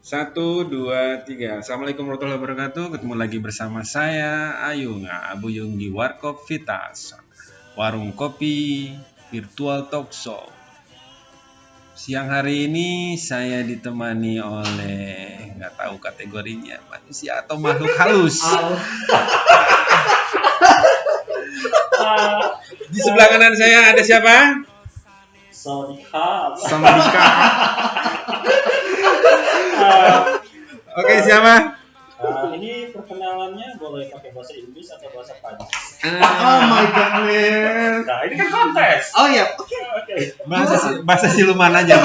Satu, dua, tiga. Assalamualaikum warahmatullahi wabarakatuh. Ketemu lagi bersama saya, Ayung, Abuyung di Warkop Vitas, warung kopi virtual talk show. Siang hari ini saya ditemani oleh, nggak tahu kategorinya, manusia atau makhluk halus. Di sebelah kanan saya ada siapa? Sawadika. Oke, siapa? Ini perkenalannya boleh pakai bahasa Inggris atau bahasa Prancis? Oh my god, man. Nah, ini kan kontes. Oh iya, oke. Oke. Bahasa siluman aja.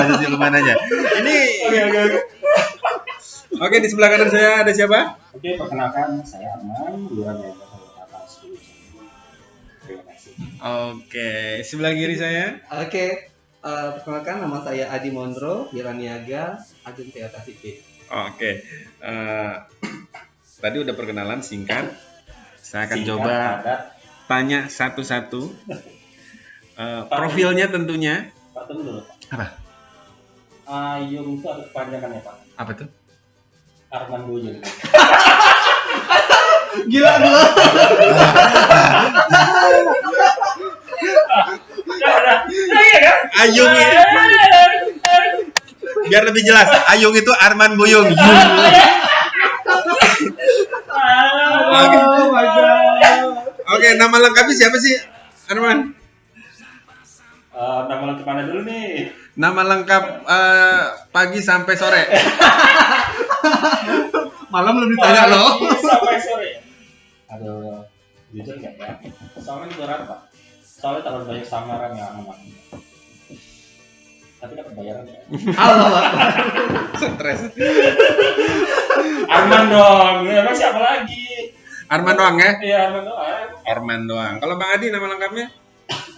Ini. Oke. Oke, di sebelah kanan saya ada siapa? Oke, perkenalkan saya Arman, luar dari atas. Terima kasih. Oke, sebelah kiri saya. Oke. Perkenalkan, nama saya Adi Mondro, Wiraniaga, Agen Toyota Civic. Oke, tadi udah perkenalan singkat. Saya akan Singkat, coba padat. tanya satu-satu. Profilnya tentunya. Pak, tunggu dulu. Apa? Ayung itu ada kepanjangannya, Pak. Apa tuh? Arman Buyung. Gila. Iya kan? Ayung ini, biar lebih jelas. Ayung itu Arman Buyung. Oh my god. Oke, nama lengkapnya siapa sih, Arman? Nama lengkap mana dulu nih? Nama lengkap pagi sampai sore. Malam belum ditanya loh. Sampai sore. Aduh, jujur nggak ya? Soalnya ini berat, Pak. Soalnya terlalu banyak samaran yang aman. Tapi dapat bayaran ya. Allah. Stres. Arman dong. Emang siapa lagi? Arman doang ya? Iya, Arman doang. Arman doang. Kalau Bang Adi nama lengkapnya?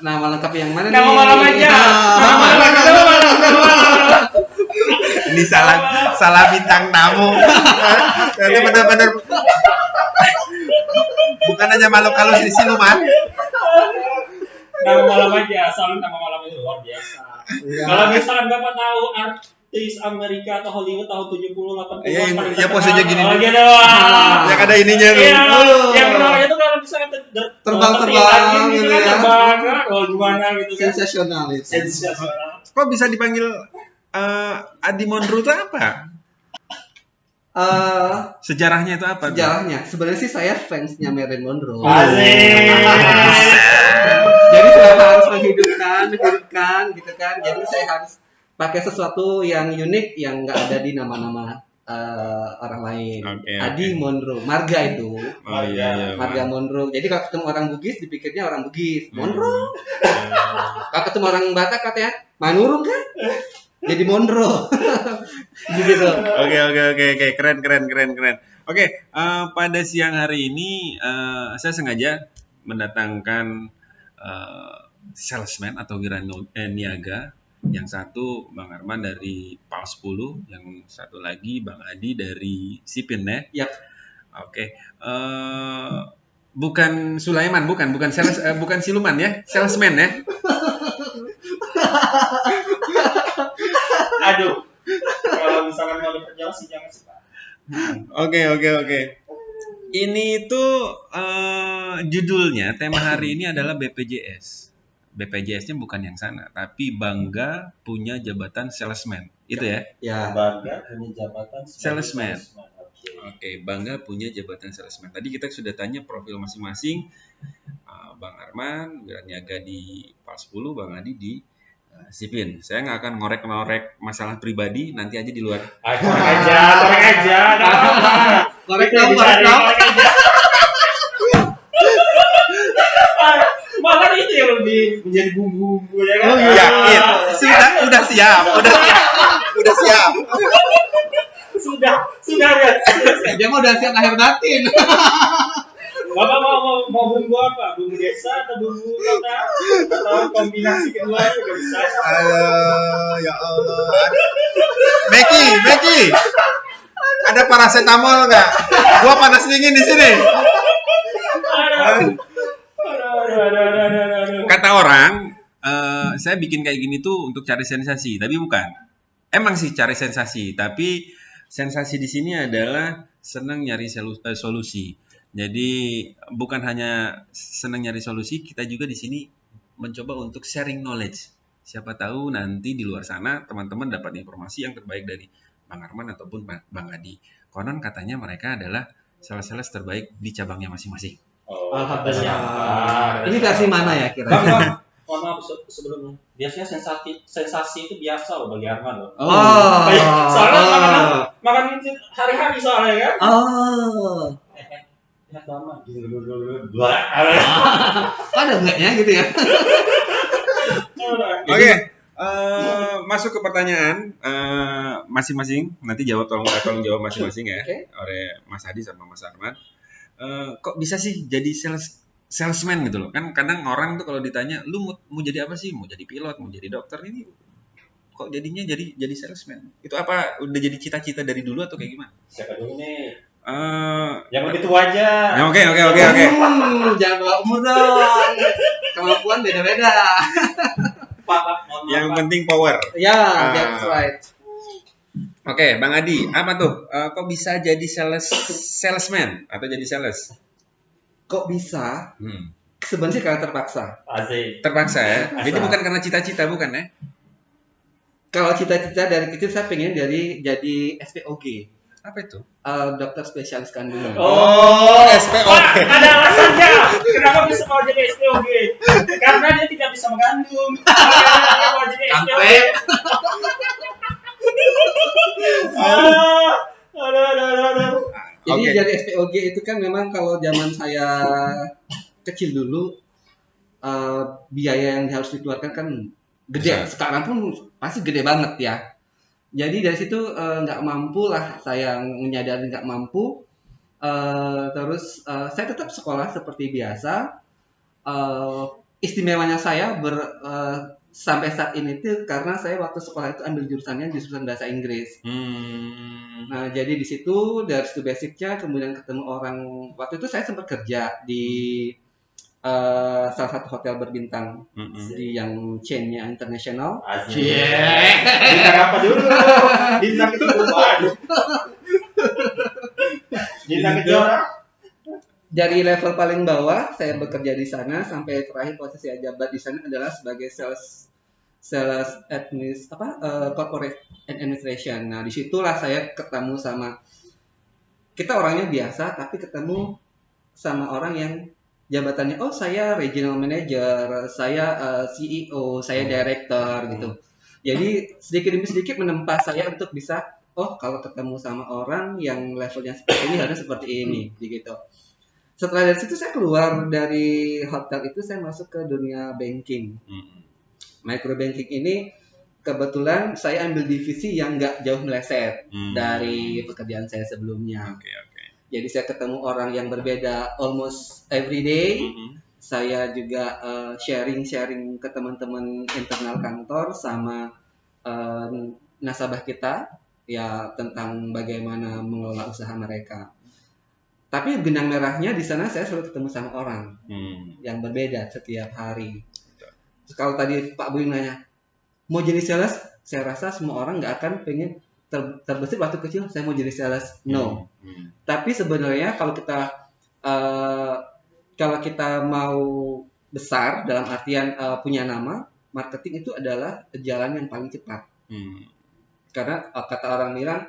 Nama lengkap yang mana Nama nih? malam aja. Nama malam. Ini salah bintang tamu. Itu benar-benar bukan hanya makhluk halus di siluman. Nama malam aja. Soalnya nama malam itu luar biasa. Iya. Kalau misalkan Bapak tahu artis Amerika atau Hollywood tahun 70 80 Iya, paling ya terkenal. posenya gini. Oh, gitu. Wah. Yang ada ininya tuh. Iya, yang kenalnya itu kalau misalkan Terbang-terbang gitu gitu kan, ya. terbang kan, oh gimana gitu kan. Sensasional itu. Sensasional. Kok bisa dipanggil Adi Mondro itu apa? Sejarahnya itu apa? Sejarahnya, sebenarnya sih saya fansnya Marilyn Monroe. Asik. Jadi saya harus menghidupkan gitu kan. Jadi saya harus pakai sesuatu yang unik yang nggak ada di nama-nama orang lain. Oke, Adi oke. Mondro, marga itu. Oh iya. Marga Mondro. Jadi kalau ketemu orang Bugis dipikirnya orang Bugis. Mondro. Hmm. Kalau ketemu orang Batak katanya Manurung kan? Jadi Mondro. Gitu. Oke. Keren. Oke, pada siang hari ini saya sengaja mendatangkan salesman atau wiraniaga. Yang satu Bang Arman dari PAL 10, yang satu lagi Bang Adi dari Sipin ya. Yap. Oke. Bukan Sulaiman, bukan sales, bukan siluman ya, salesman ya. Aduh. Kalau misalkan mau diperjelas sih jangan sih, Pak. Oke. Ini tuh judulnya, tema hari ini adalah BPJS. BPJS-nya bukan yang sana, tapi bangga punya jabatan salesman. Itu ya? Ya. Bangga punya jabatan sebagai Salesman. Oke. Oke, bangga punya jabatan salesman. Tadi kita sudah tanya profil masing-masing. Bang Arman, wiraniaga di PAL 10, Bang Adi di Sipin. Saya nggak akan ngorek-ngorek masalah pribadi, nanti aja di luar. Korek aja. Nggak apa-apa. Korek Bisa dong. korek aja. Malah itu yang lebih menjadi bumbu-bumbu ya kan? Oh, iya. Yakin? Udah siap. Sudah ya. Dia mau udah siap lahir batin. Bapak mau bumbu apa? Bumbu desa atau bumbu kota? Atau kombinasi keduanya juga bisa. Aduh, ya Allah. Becky. Ada paracetamol nggak? Gua panas dingin di sini. Aduh. Kata orang, saya bikin kayak gini tuh untuk cari sensasi, tapi bukan. Emang sih cari sensasi, tapi Sensasi di sini adalah senang nyari solusi. Jadi bukan hanya senang nyari solusi, kita juga di sini mencoba untuk sharing knowledge. Siapa tahu nanti di luar sana teman-teman dapat informasi yang terbaik dari Bang Arman ataupun Bang Adi. Konon katanya mereka adalah sales-sales terbaik di cabangnya masing-masing. Oh, Alhamdulillah. Ini versi mana ya Bang, kira-kira? mohon maaf sebelumnya. Biasanya sensasi itu biasa loh bagi Arman loh. Oh. Soalnya makan itu hari-hari soalnya kan. Oh. Ya sama. Ada enggaknya gitu ya? Oke, masuk ke pertanyaan masing-masing. Nanti tolong jawab masing-masing ya, Oke. oleh Mas Adi sama Mas Arman. Kok bisa sih jadi salesman gitu loh? Kan kadang orang tuh kalau ditanya, lu mau jadi apa sih? Mau jadi pilot, mau jadi dokter, ini kok jadinya jadi salesman? Itu apa udah jadi cita-cita dari dulu atau kayak gimana? Siapa dulu nih? Eh, Yang lebih tua aja. ya, oke. Jangan bawa umur dong. Kemampuan beda-beda. Pak, mohon maaf, Yang Pak. penting power. Ya, that's right. Oke, Bang Adi, apa tuh? Kok bisa jadi salesman atau jadi sales? Kok bisa? Hmm. Sebenarnya karena terpaksa. Asik. Terpaksa ya. Jadi Asal. bukan karena cita-cita, bukan ya? Kalau cita-cita dari kecil saya pengen jadi SPOG, Apa itu? dokter spesialis kandungan. Oh, SPOG. Pak, ada alasannya. Kenapa bisa mau jadi SPOG? Karena dia tidak bisa mengandung. Makanya dia mau jadi SPOG. Sampai Aduh. jadi Oke. jadi SPOG itu kan memang kalau zaman saya kecil dulu biaya yang harus dikeluarkan kan gede. Besar. Sekarang pun pasti gede banget ya. Jadi dari situ nggak mampu lah, saya menyadari nggak mampu. Terus saya tetap sekolah seperti biasa. Istimewanya saya sampai saat ini tuh karena saya waktu sekolah itu ambil jurusan bahasa Inggris. Nah, jadi di situ dari situ basicnya, kemudian ketemu orang. Waktu itu saya sempat kerja di salah satu hotel berbintang di yang chainnya internasional. Asik. Bintang apa dulu? Bintang kehidupan. Bintang kejora. Dari level paling bawah saya bekerja di sana sampai terakhir posisi jabat di sana adalah sebagai sales corporate administration. Nah, disitulah saya ketemu sama, kita orangnya biasa tapi ketemu sama orang yang jabatannya, oh saya regional manager, saya CEO, saya director gitu. Jadi sedikit demi sedikit menempa saya untuk bisa, oh kalau ketemu sama orang yang levelnya seperti ini harus seperti ini gitu. Setelah dari situ saya keluar dari hotel itu, saya masuk ke dunia banking. Micro banking ini kebetulan saya ambil divisi yang nggak jauh meleset dari pekerjaan saya sebelumnya. Oke. Jadi saya ketemu orang yang berbeda almost every day. Saya juga sharing ke teman-teman internal kantor sama nasabah kita ya tentang bagaimana mengelola usaha mereka. Tapi benang merahnya di sana saya selalu ketemu sama orang yang berbeda setiap hari. Kalau tadi Pak Buyung nanya, mau jadi sales, saya rasa semua orang nggak akan pengen terbesit waktu kecil saya mau jadi sales. No. Tapi sebenarnya kalau kita mau besar dalam artian punya nama, marketing itu adalah jalan yang paling cepat. Karena kata orang bilang,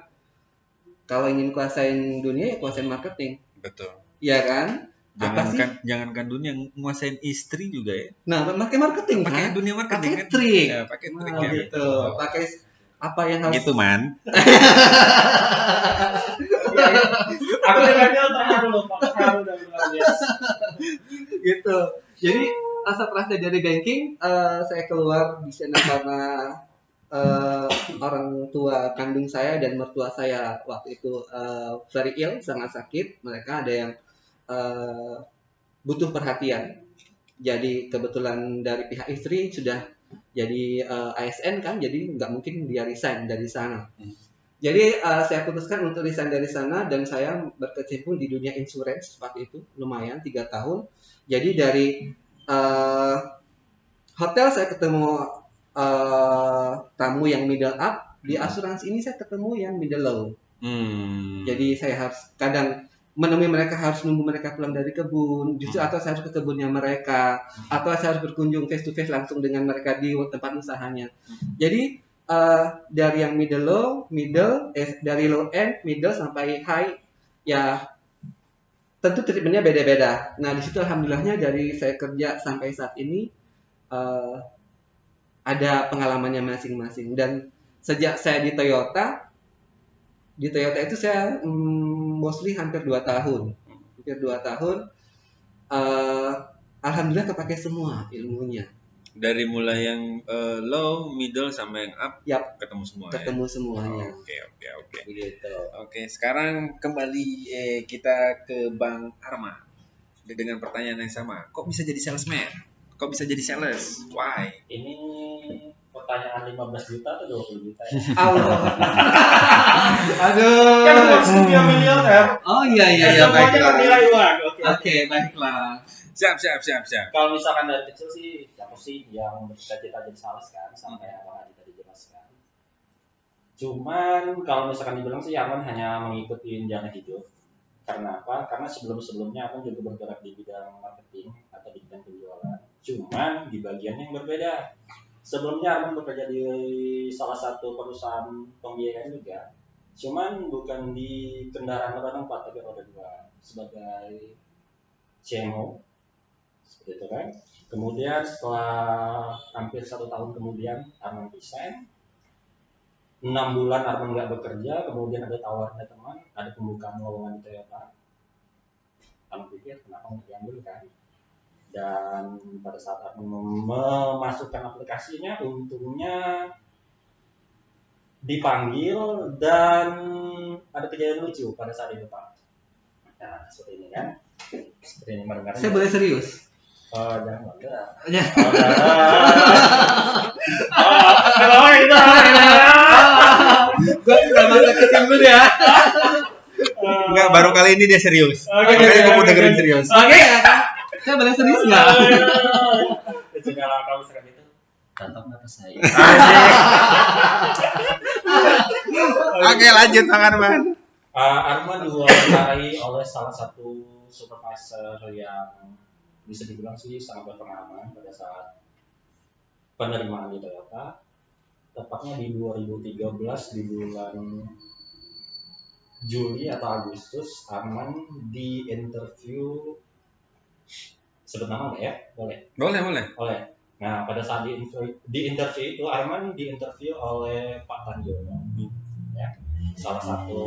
kalau ingin kuasain dunia ya kuasain marketing. Betul. Iya kan? Jangankan dunia, nguasain istri juga ya. Nah, pakai marketing Pakai kan? dunia marketing Pakai kan? trik. Ya, pakai trik Nah, ya. gitu. Pakai apa yang harus Gitu man. Aku dengarnya terharu loh, Pak. Terharu dan luar biasa. gitu. Jadi setelah saya jadi banking, saya keluar di sana karena orang tua kandung saya dan mertua saya waktu itu very ill, sangat sakit. Mereka ada yang butuh perhatian. Jadi kebetulan dari pihak istri sudah jadi ASN kan, jadi nggak mungkin dia resign dari sana. Jadi saya putuskan untuk resign dari sana dan saya berkecimpung di dunia insurance waktu itu lumayan 3 tahun. Jadi dari hotel saya ketemu tamu yang middle up, di asuransi ini saya ketemu yang middle low. Jadi saya harus kadang menemui mereka, harus nunggu mereka pulang dari kebun, justru atau saya harus ke kebunnya mereka, atau saya harus berkunjung face to face langsung dengan mereka di tempat usahanya. Jadi dari yang dari low end, middle sampai high, ya tentu treatmentnya beda-beda. Nah di situ alhamdulillahnya dari saya kerja sampai saat ini ada pengalamannya masing-masing. Dan sejak saya di Toyota itu saya mostly hampir 2 tahun. Alhamdulillah kepake semua ilmunya. Dari mulai yang low, middle, sama yang up, Yap, ketemu semua. ketemu semuanya. Oke. Begitu. Oke, sekarang kembali kita ke Bang Arman dengan pertanyaan yang sama. Kok bisa jadi salesman? Kok bisa jadi sales? Why? Ini pertanyaan 15 juta atau 20 juta ya? Allah. Aduh. Kan uang studio miliuner. Oh iya. Semuanya kan nilai uang. Oke, baiklah. Siap. Kalau misalkan dari kecil sih, siapa sih yang bercita-cita jadi sales kan, sampai Abang Adi tadi jelaskan. Cuman kalau misalkan dibilang sih Arman hanya mengikuti jalan hidup. Karena apa? Karena sebelum-sebelumnya Arman juga bergerak di bidang marketing atau di bidang penjualan. Cuman di bagian yang berbeda. Sebelumnya Arman bekerja di salah satu perusahaan pembiayaan juga. Cuman bukan di kendaraan roda 4 tapi roda 2 sebagai CMO. Seperti itu kan. Kemudian setelah hampir 1 tahun kemudian Arman resign. 6 bulan Arman nggak bekerja, kemudian ada tawaran teman, ada pembukaan lowongan di Toyota. Arman pikir kenapa nggak diambil kan? Dan pada saat Arman memasukkan aplikasinya, untungnya dipanggil dan ada kejadian lucu pada saat itu Pak. Nah seperti ini kan, seperti ini mendengar. Saya boleh serius? Jangan bangga. Ya. Kenapa itu? Gue udah masuk ke timbul ya. Enggak, baru kali ini dia serius. Makanya gue mau dengerin serius. Oke, saya boleh serius nggak? Segala kalau misalkan itu, tatap mata saya. Oke, lanjut Bang Arman. Arman diwawancarai oleh salah satu supervisor yang bisa dibilang sih sangat berpengalaman pada saat penerimaan di Toyota. Tepatnya di 2013 di bulan Juli atau Agustus, Arman di interview, sebut nama nggak ya? Boleh. Nah pada saat di interview itu Arman diinterview oleh Pak Tanjono, ya, salah satu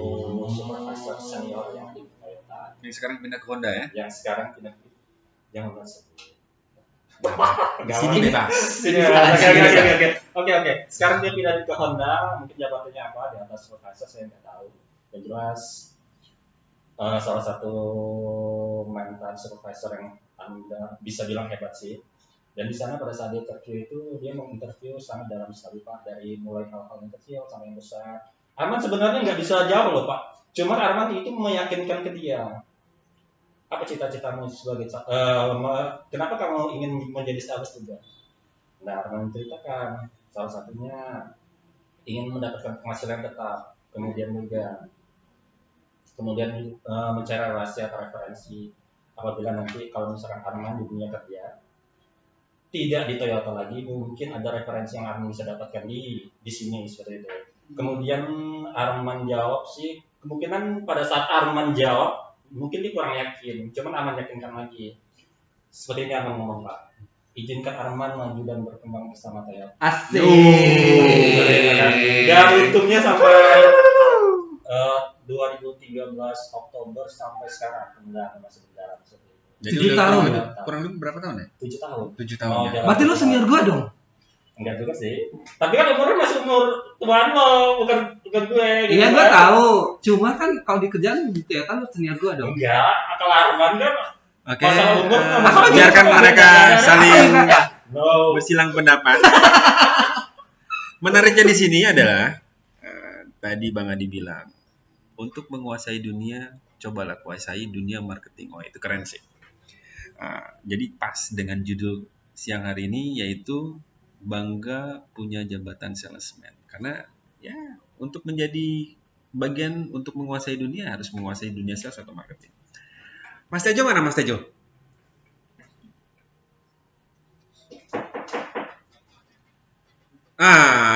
supervisor senior yang di Toyota. Yang sekarang pindah ke Honda ya? Yang sekarang pindah ke jangan bahas Sini bebas. Oke. Sekarang dia pindah ke Honda, mungkin jabatannya apa di atas supervisor saya nggak tahu. Yang jelas salah satu mantan supervisor yang Anda bisa bilang hebat sih. Dan di sana pada saat dia interview itu dia menginterview sangat dalam sekali Pak, dari mulai hal-hal yang kecil sampai yang besar. Arman sebenarnya nggak bisa jawab loh Pak. Cuman Arman itu meyakinkan ke dia. Apa cita-citamu sebagai kenapa kamu ingin menjadi sales juga? Nah, Arman menceritakan salah satunya ingin mendapatkan penghasilan tetap, kemudian mencari relasi atau referensi apabila nanti kalau misalkan Arman di dunia kerja tidak di Toyota lagi, mungkin ada referensi yang Arman bisa dapatkan di sini seperti itu. Kemudian Arman jawab sih, kemungkinan pada saat Arman jawab mungkin dia kurang yakin, cuman Arman yakinkan lagi. Seperti ini Arman ngomong Pak, izinkan Arman maju dan berkembang bersama Toyota. Asik. Dan untungnya sampai 2013 Oktober sampai sekarang masih berjalan seperti itu. Jadi 7 tahun. Kurang lebih berapa tahun ya? 7 tahun. 7 tahun ya. Berarti lu senior gua dong? Enggak juga sih. Tapi kan umurnya masih umur tuan lo, bukan gue. Iya gua tahu. Cuma kan kalau di kerjaan gitu ya kan lu senior gua dong. Enggak, akal Arman kan. Oke. Masalah umur Biarkan mereka saling No. bersilang pendapat. Menariknya di sini adalah tadi Bang Adi bilang, untuk menguasai dunia, cobalah kuasai dunia marketing. Oh, itu keren sih. Jadi pas dengan judul siang hari ini, yaitu bangga punya jabatan salesman. Karena ya untuk menjadi bagian untuk menguasai dunia harus menguasai dunia sales atau marketing. Mas Tejo mana Mas Tejo?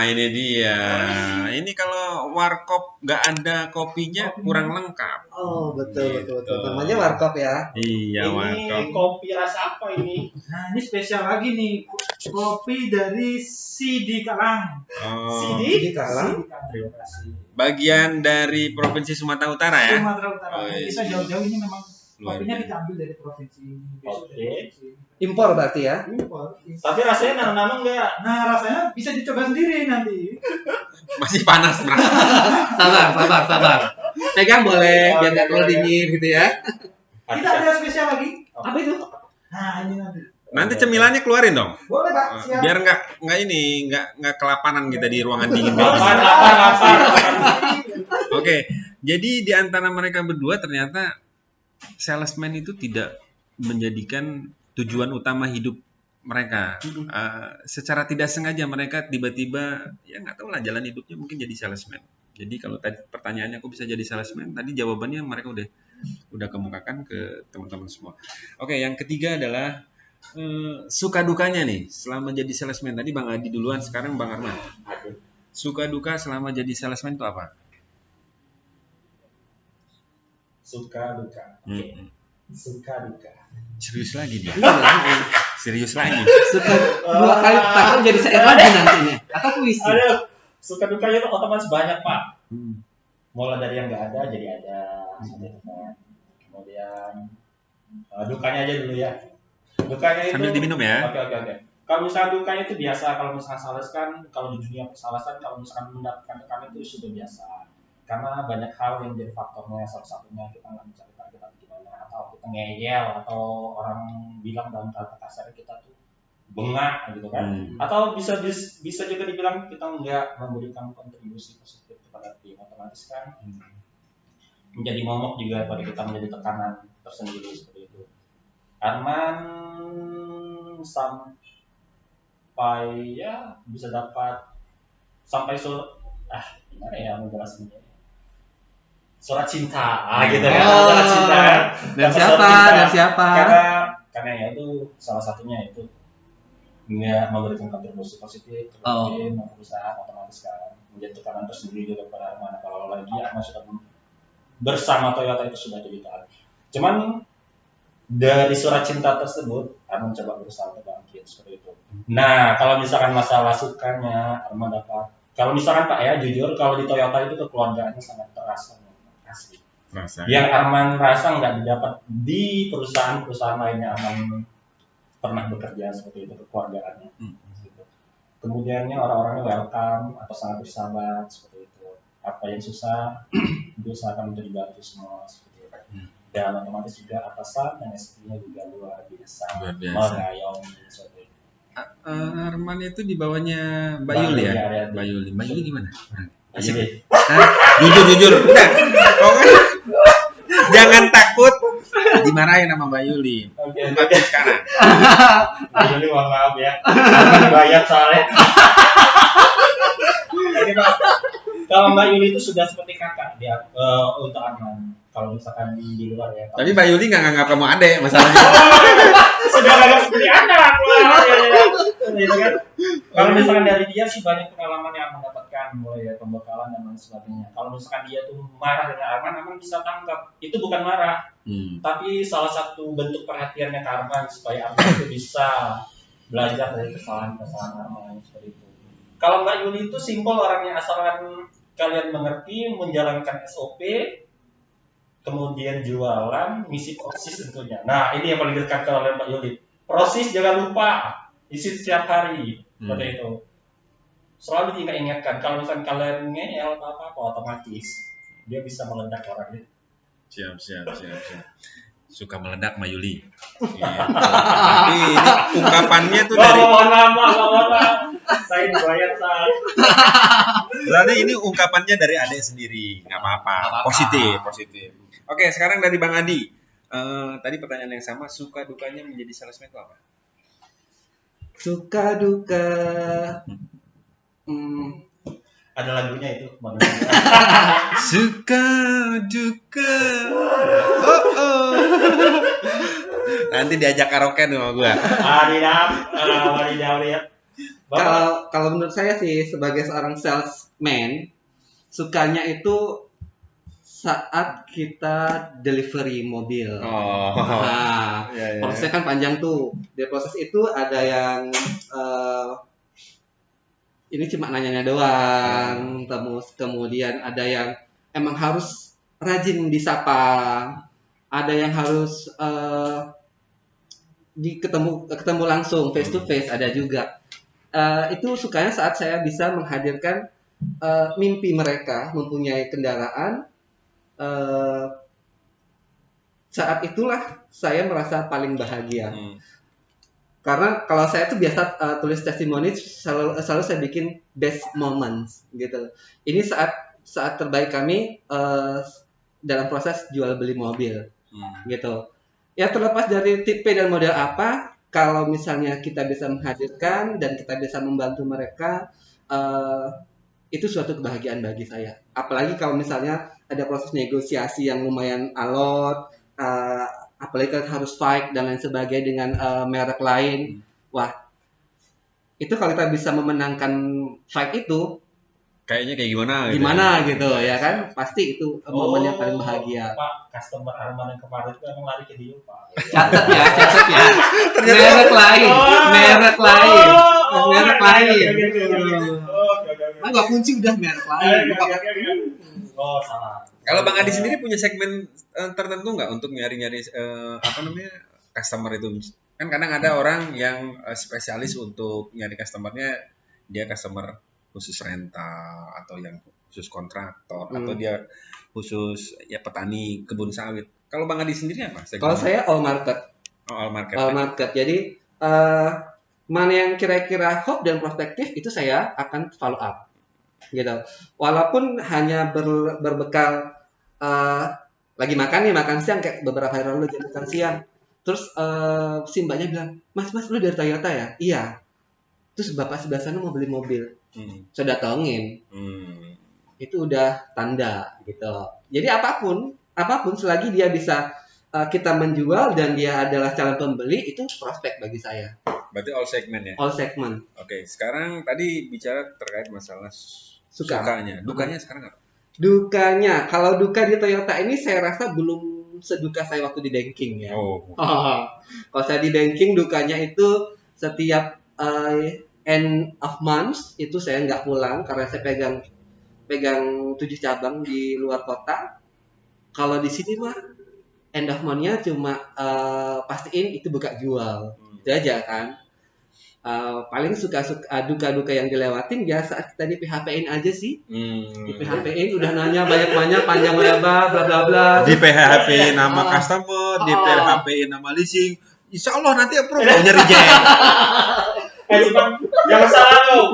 Ini dia. Ini kalau warkop nggak ada kopinya kurang lengkap. Oh, betul. Gitu. Namanya warkop ya. Iya, warkop. Ini kopi rasa apa ini? Nah, ini spesial lagi nih. Kopi dari Sidi Kalang. Oh, Di Kalang. Terima kasih. bagian dari Provinsi Sumatera Utara ya? Sumatera Utara. Oh, iya. Kita jauh-jauh ini memang Luar kopinya biasa. diambil dari provinsi ini. Besok dari Oke. provinsi ini. Impor berarti ya. Impor. Tapi rasanya nano-nano enggak? Nah, rasanya bisa dicoba sendiri nanti. Masih panas, Bro. Sabar. Pegang boleh, biar nggak terlalu dingin gitu ya. Kita ada spesial lagi. Apa itu? Nah, ini nanti. Nanti cemilannya keluarin dong. Boleh, Pak. Siap. Biar nggak kelapanan kita di ruangan dingin. Lapar. Oke, jadi di antara mereka berdua ternyata salesman itu tidak menjadikan tujuan utama hidup mereka. Secara tidak sengaja mereka tiba-tiba ya nggak tahu lah jalan hidupnya mungkin jadi salesman. Jadi kalau tadi pertanyaannya aku bisa jadi salesman, tadi jawabannya mereka udah kemukakan ke teman-teman semua. Oke, yang ketiga adalah suka dukanya nih selama jadi salesman. Tadi Bang Adi duluan, sekarang Bang Arman. Suka duka selama jadi salesman itu apa? Suka duka. Hmm. Suka duka. Serius lagi dia. Serius lagi. Suka dua kali takut jadi saya lagi nantinya. Atau puisi. Aduh, suka dukanya itu otomatis banyak, Pak. Hmm. Mulai dari yang nggak ada jadi ada. Kemudian dukanya aja dulu ya. Dukanya itu Sambil diminum ya. Oke. Kalau misalnya dukanya itu biasa, kalau misalnya sales kan, kalau di dunia persalesan kalau misalkan mendapatkan tekanan itu sudah biasa. Karena banyak hal yang jadi faktornya, salah satunya kita nggak mencari target gimana, atau kita ngeyel, atau orang bilang dalam kata kasar kita tuh bengak gitu kan. Atau bisa juga dibilang kita nggak memberikan kontribusi positif kepada tim, otomatis kan menjadi momok juga pada kita, menjadi tekanan tersendiri seperti itu. Arman sampai ya bisa dapat sampai gimana ya menjelaskannya, surat cinta gitu kan, surat cinta kan. Dan Dapat siapa? karena ya itu salah satunya itu nggak memberikan kontribusi positif kepada tim maupun perusahaan, otomatis kan menjadi tekanan tersendiri juga pada Arman. Kalau lagi Arman sudah bersama Toyota itu sudah jadi taat. Cuman dari surat cinta tersebut Arman coba berusaha untuk bangkit seperti itu. Nah, kalau misalkan masalah sukanya Arman dapat, kalau misalkan Pak ya jujur, kalau di Toyota itu kekeluargaannya sangat terasa asli. Yang Arman rasa nggak didapat di perusahaan-perusahaan lainnya Arman pernah bekerja seperti itu, kekeluargaannya. Gitu. Kemudiannya orang-orangnya welcome atau sangat bersahabat seperti itu. Apa yang susah diusahakan untuk dibantu semua seperti itu. Dan otomatis juga atasan dan SP-nya juga luar biasa. Mengayomi seperti itu. Arman itu di bawahnya Bayuli ya? Bayuli. Bayuli. Bayuli gimana? Asik. Jadi, Hah? Jujur. Udah. Jangan takut dimarahin sama Bayuli. Ungkapin sekarang. Bayuli mohon maaf ya. Bayar soalnya. Jadi Pak, kalau Mbak Yuli itu sudah seperti kakak dia untuk Arman. Kalau misalkan di luar ya. Tapi Bayuli nggak nganggap kamu adek masalahnya. Sudah agak seperti anak. Gitu kan. Kalau misalkan dari dia sih banyak pengalaman yang mendapatkan, mulai dari pembekalan dan lain sebagainya. Kalau misalkan dia tuh marah dengan Arman bisa tangkap. Itu bukan marah, tapi salah satu bentuk perhatiannya ke Arman supaya Arman itu bisa belajar dari kesalahan-kesalahan Arman seperti itu. Kalau Mbak Yuli itu simpel orangnya, asalkan kalian mengerti menjalankan SOP, kemudian jualan, misi proses tentunya. Nah, ini yang paling dekat oleh Mbak Yuli. Proses jangan lupa, isi setiap hari, seperti itu. Selalu diingat-ingatkan, kalau misalkan kalian ngeyel apa-apa, otomatis dia bisa meledak orangnya. Siap. Suka meledak Mbak Yuli. Tapi ini ungkapannya tuh dari. Mohon maaf. Saya dibayar saya. Berarti ini ungkapannya dari adik sendiri, nggak apa-apa. Positif. Oke, sekarang dari Bang Adi. Tadi pertanyaan yang sama, suka dukanya menjadi salesman itu apa? Suka duka. Ada lagunya itu manusia. Suka duka. Oh. Nanti diajak karaoke nih sama gue. Wadidaw lihat. Kalau menurut saya sih sebagai seorang salesman, sukanya itu saat kita delivery mobil. Nah, Ya. prosesnya kan panjang tuh. Di proses itu ada yang ini cuma nanya-nanya doang, kemudian ada yang emang harus rajin disapa, ada yang harus ketemu langsung face to face, ada juga. Itu sukanya saat saya bisa menghadirkan mimpi mereka mempunyai kendaraan. Saat itulah saya merasa paling bahagia. Karena kalau saya tuh biasa tulis testimoni selalu saya bikin best moments gitu. Ini saat terbaik kami dalam proses jual beli mobil gitu. Ya terlepas dari tipe dan model apa, kalau misalnya kita bisa menghadirkan dan kita bisa membantu mereka, itu suatu kebahagiaan bagi saya. Apalagi kalau misalnya ada proses negosiasi yang lumayan alot, apalagi kalau harus fight dan lain sebagainya dengan merek lain. Wah, itu kalau kita bisa memenangkan fight itu, kayaknya kayak gimana gitu ya kan, pasti itu momen yang paling bahagia. Pak, customer Arman yang kemarin itu emang lari ke dia, Pak. Catat ya. Merek lain. Nggak kunci udah merek lain. Oh, salah. Kalau Bang Adi sendiri punya segmen tertentu nggak untuk nyari-nyari customer itu? Kan kadang ada orang yang spesialis untuk nyari customernya, dia customer khusus rental atau yang khusus kontraktor atau dia khusus ya petani kebun sawit. Kalau Bang Adi sendiri apa? Kalau saya all market. All market. All market. Jadi mana yang kira-kira hot dan prospektif itu saya akan follow up. Gitu. Walaupun hanya berbekal lagi makan siang kayak beberapa hari lalu jam makan siang. Terus si mbaknya bilang, Mas lu dari Toyota ya? Iya. Terus bapak sebelah sana mau beli mobil. Saya datengin. Itu udah tanda gitu. Jadi apapun selagi dia bisa kita menjual dan dia adalah calon pembeli, itu prospek bagi saya. Berarti all segment ya? All segment. Oke, sekarang tadi bicara terkait masalah sukanya. Dukanya sekarang apa? Dukanya, kalau duka di Toyota ini saya rasa belum seduka saya waktu di banking ya. Kalau saya di banking, dukanya itu setiap end of month itu saya nggak pulang karena saya pegang 7 cabang di luar kota. Kalau di sini mah end of month-nya cuma pastiin itu buka jual. Itu aja kan. Paling duka-duka yang dilewatin ya saat kita di PHP-in aja sih. Di PHP-in udah nanya banyak-banyak panjang lebar bla bla bla. Di PHP nama customer, di PHP nama leasing. Insya Allah nanti approve reject. Cuman jangan salah loh.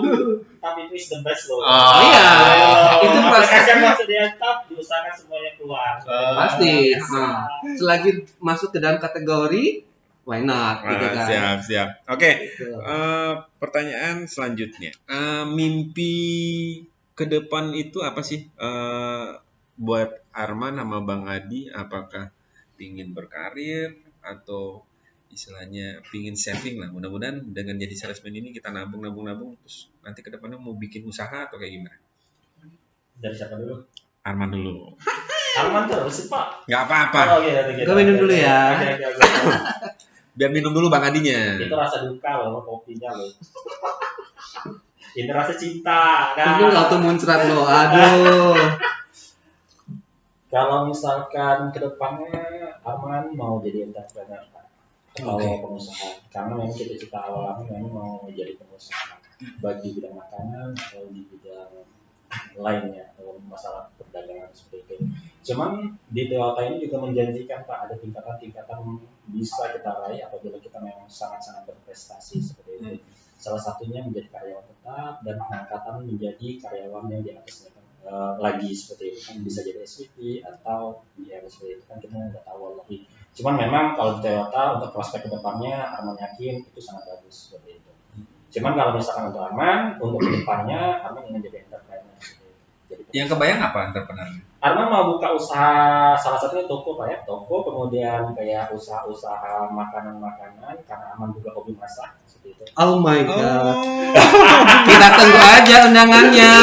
Tapi itu is the best loh. Iya. Itu aplikasi yang masuk di top diusahakan semuanya keluar. Pasti. Selagi masuk ke dalam kategori, why not? Gitu kan. Siap. Oke. Pertanyaan selanjutnya. Mimpi ke depan itu apa sih? Buat Arman sama Bang Adi, apakah ingin berkarir atau istilahnya pingin saving lah, mudah-mudahan dengan jadi salesman ini kita nabung terus nanti ke depannya mau bikin usaha atau kayak gimana? Dari siapa dulu? Arman dulu. Arman terus sih Pak. Nggak apa-apa. Gue minum dulu ya. Biar minum dulu Bang Adinya. Itu rasa duka loh kopinya loh. Ini rasa cinta kan. Itu auto muncrat loh. Aduh. Kalau misalkan ke depannya Arman mau jadi entrepreneur Pak. Atau pengusaha, karena memang cita-cita awalnya memang mau menjadi pengusaha baik di bidang makanan atau di bidang lainnya atau masalah perdagangan seperti itu. Cuman di Toyota ini juga menjanjikan Pak, ada tingkatan-tingkatan bisa kita raih apabila kita memang sangat-sangat berprestasi seperti itu. Salah satunya menjadi karyawan tetap dan pengangkatan menjadi karyawan yang di atasnya lagi seperti itu kan, bisa jadi SVP atau seperti itu kan, kita nggak tahu lagi. Cuman memang kalau di Toyota untuk prospek kedepannya Arman yakin itu sangat bagus seperti itu. Cuman kalau misalkan untuk Arman, untuk kedepannya Arman ingin jadi entrepreneur. jadi Yang kebayang apa entrepreneur? Arman mau buka usaha, salah satunya toko Pak ya, toko, kemudian kayak usaha-usaha makanan-makanan karena Arman juga hobi masak seperti itu. Oh my god. Oh. Kita tunggu aja undangannya.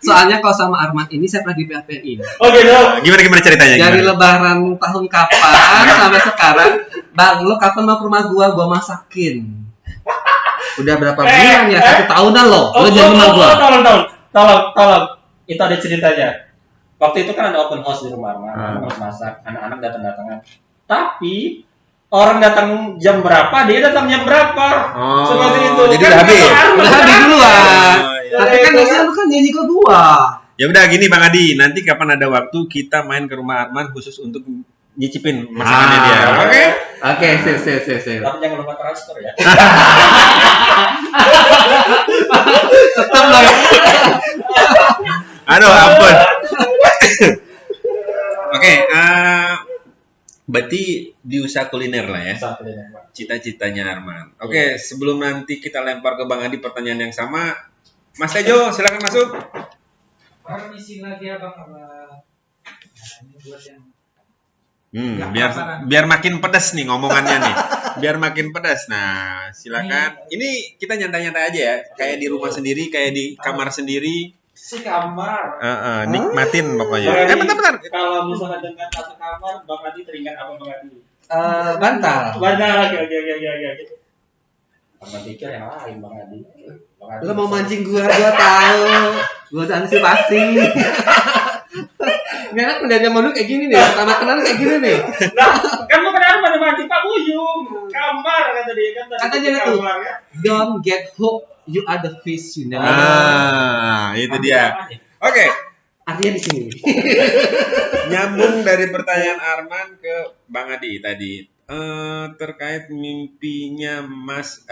Soalnya kalau sama Arman ini saya pernah di PHP-in. Oh gitu. Gimana ceritanya? Dari Gimana? lebaran tahun kapan sampai sekarang, Bang, lu kapan mau ke rumah gua masakin. Udah berapa bulan ya? 1 tahunan loh. Lu jadi rumah gua. Tolong. Itu ada ceritanya. Waktu itu kan ada open house di rumah Arman, Arman harus masak, anak-anak datang-datangan. Tapi orang datang jam berapa, dia datang jam berapa. Oh, Seperti itu. jadi Kan udah habis. Arman Udah habis duluan. Oh, iya. Tapi kan biasanya lu kan nyanyi ke gua. Ya udah gini Bang Adi, nanti kapan ada waktu kita main ke rumah Arman khusus untuk nyicipin masakannya dia. Oke? Oke, sip. Tapi jangan lupa transfer ya. Tetap lah. Aduh, ampun. Oke, berarti di usaha kuliner lah ya. Sampai dengan Pak. Cita-citanya Arman. Oke, sebelum nanti kita lempar ke Bang Adi pertanyaan yang sama, Mas Tejo silakan masuk. Permisi lagi ya Bang Abah. Nah, ini buat yang Biar makin pedas nih ngomongannya nih. Biar makin pedas. Nah, silakan. Ini kita nyantai-nyantai aja ya, kayak di rumah sendiri, kayak di kamar sendiri. Si kamar. Nikmatin pokoknya. Bang Adi, Bentar. Kalau misalnya dengan satu kamar, Bang Adi teringat apa Bang Adi? Bantal. Oke. Bang pikir yang lain Bang Adi. Bang Adi Lu mau mancing gua tahu. Gua udah antisipasi. Ini anak pendana modul kayak gini nih, pertama kenal kayak gini nih. Nah, kan bukan Arman yang mati Pak Buyung. Kamar kata dia kan tadi. Katanya itu. Kamar ya. Don't get hooked, you are the fish, you know. Itu dia. Oke, Artinya di sini. nyambung dari pertanyaan Arman ke Bang Adi tadi. Terkait mimpinya Mas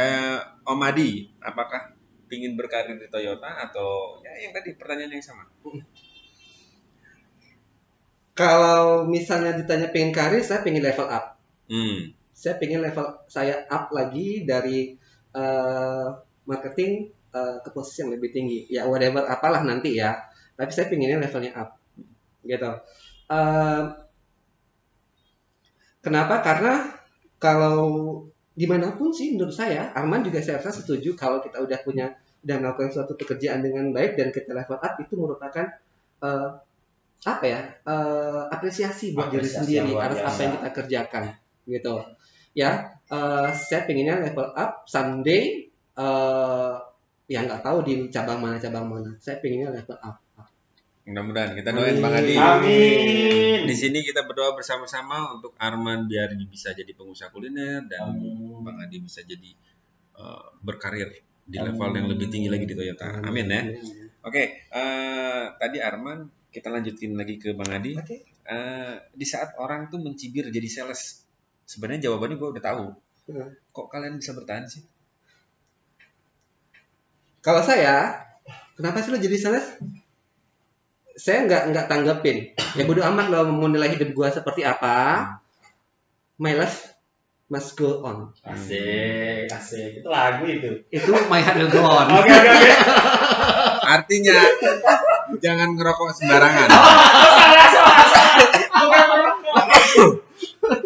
Om Adi, apakah ingin berkarir di Toyota atau ya yang tadi pertanyaan yang sama? Kalau misalnya ditanya pengen karir, saya pengen level up. Saya pengen level saya up lagi dari marketing ke posisi yang lebih tinggi. Ya whatever apalah nanti ya. Tapi saya pengennya levelnya up. Gitu. Kenapa? Karena kalau dimanapun sih menurut saya, Arman juga saya rasa setuju kalau kita udah melakukan suatu pekerjaan dengan baik dan kita level up itu merupakan apresiasi buat diri sendiri atas apa yang kita kerjakan gitu ya. Saya pengennya level up someday, ya nggak tahu di cabang mana, saya pengennya level up. Mudah-mudahan kita doain Bang Adi. Amin. Di sini kita berdoa bersama-sama untuk Arman biar bisa jadi pengusaha kuliner dan Bang Adi bisa jadi berkarir di level yang lebih tinggi lagi di Toyota. Amin ya. Oke, tadi Arman, kita lanjutin lagi ke Bang Adi. Oke. Di saat orang tuh mencibir jadi sales, sebenarnya jawabannya gue udah tahu. Kok kalian bisa bertahan sih? Kalau saya, kenapa sih lo jadi sales? Saya nggak tanggepin. Ya bodo amat lo mau nilai hidup gua seperti apa. My life must go on. Asik. Itu lagu itu. Itu my heart will go on. Oke. Artinya jangan ngerokok sembarangan. Bukan merokok.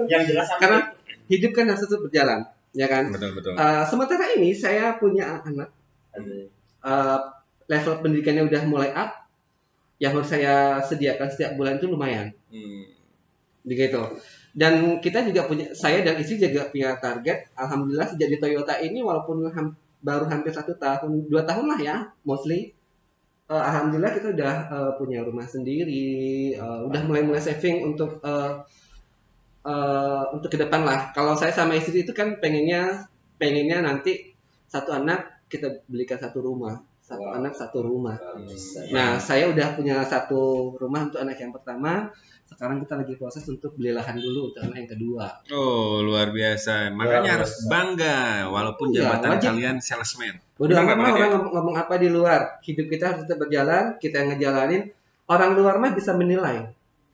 Yang jelas Karena hidup kan harus tetap berjalan, ya kan? Betul. Sementara ini saya punya anak. Level pendidikannya udah mulai up. Yang harus saya sediakan setiap bulan itu lumayan. Begitu. Dan kita juga saya dan istri juga punya target. Alhamdulillah sejak di Toyota ini walaupun baru hampir 1 tahun, 2 tahun lah ya, mostly. Alhamdulillah kita udah punya rumah sendiri, udah mulai saving untuk ke depan lah. Kalau saya sama istri itu kan pengennya nanti 1 anak kita belikan 1 rumah. 1 anak 1 rumah. Nah, saya udah punya 1 rumah untuk anak yang pertama. Sekarang kita lagi proses untuk beli lahan dulu untuk anak yang kedua. Oh, luar biasa. Makanya harus bangga walaupun jabatan kalian salesman. Udah lama orang ngomong apa di luar. Hidup kita harus tetap berjalan, kita yang ngejalanin. Orang luar mah bisa menilai.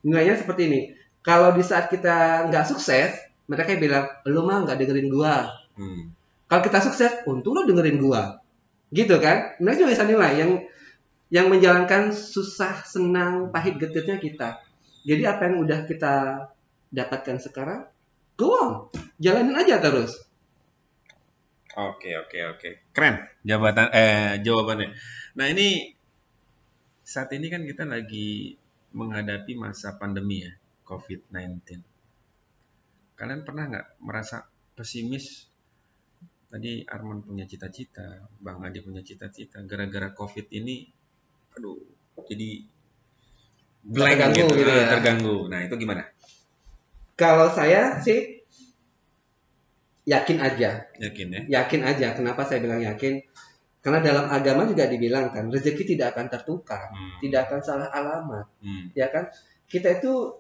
Nilainya seperti ini. Kalau di saat kita nggak sukses, mereka bilang, lu mah nggak dengerin gua. Kalau kita sukses, untung lu dengerin gua. Gitu kan? Mereka juga bisa nilai. Yang menjalankan susah, senang, pahit, getirnya kita. Jadi apa yang udah kita dapatkan sekarang, go on, jalanin aja terus. Oke. Keren jawabannya. Nah, ini saat ini kan kita lagi menghadapi masa pandemi ya, COVID-19. Kalian pernah nggak merasa pesimis? Tadi Arman punya cita-cita, Bang Adi punya cita-cita. Gara-gara COVID ini, aduh, jadi blank Terganggu gitu, gitu ya. terganggu. Nah, itu gimana? Kalau saya sih yakin aja. Yakin ya? Yakin aja. Kenapa saya bilang yakin? Karena dalam agama juga dibilang kan, rezeki tidak akan tertukar, tidak akan salah alamat, ya kan? Kita itu,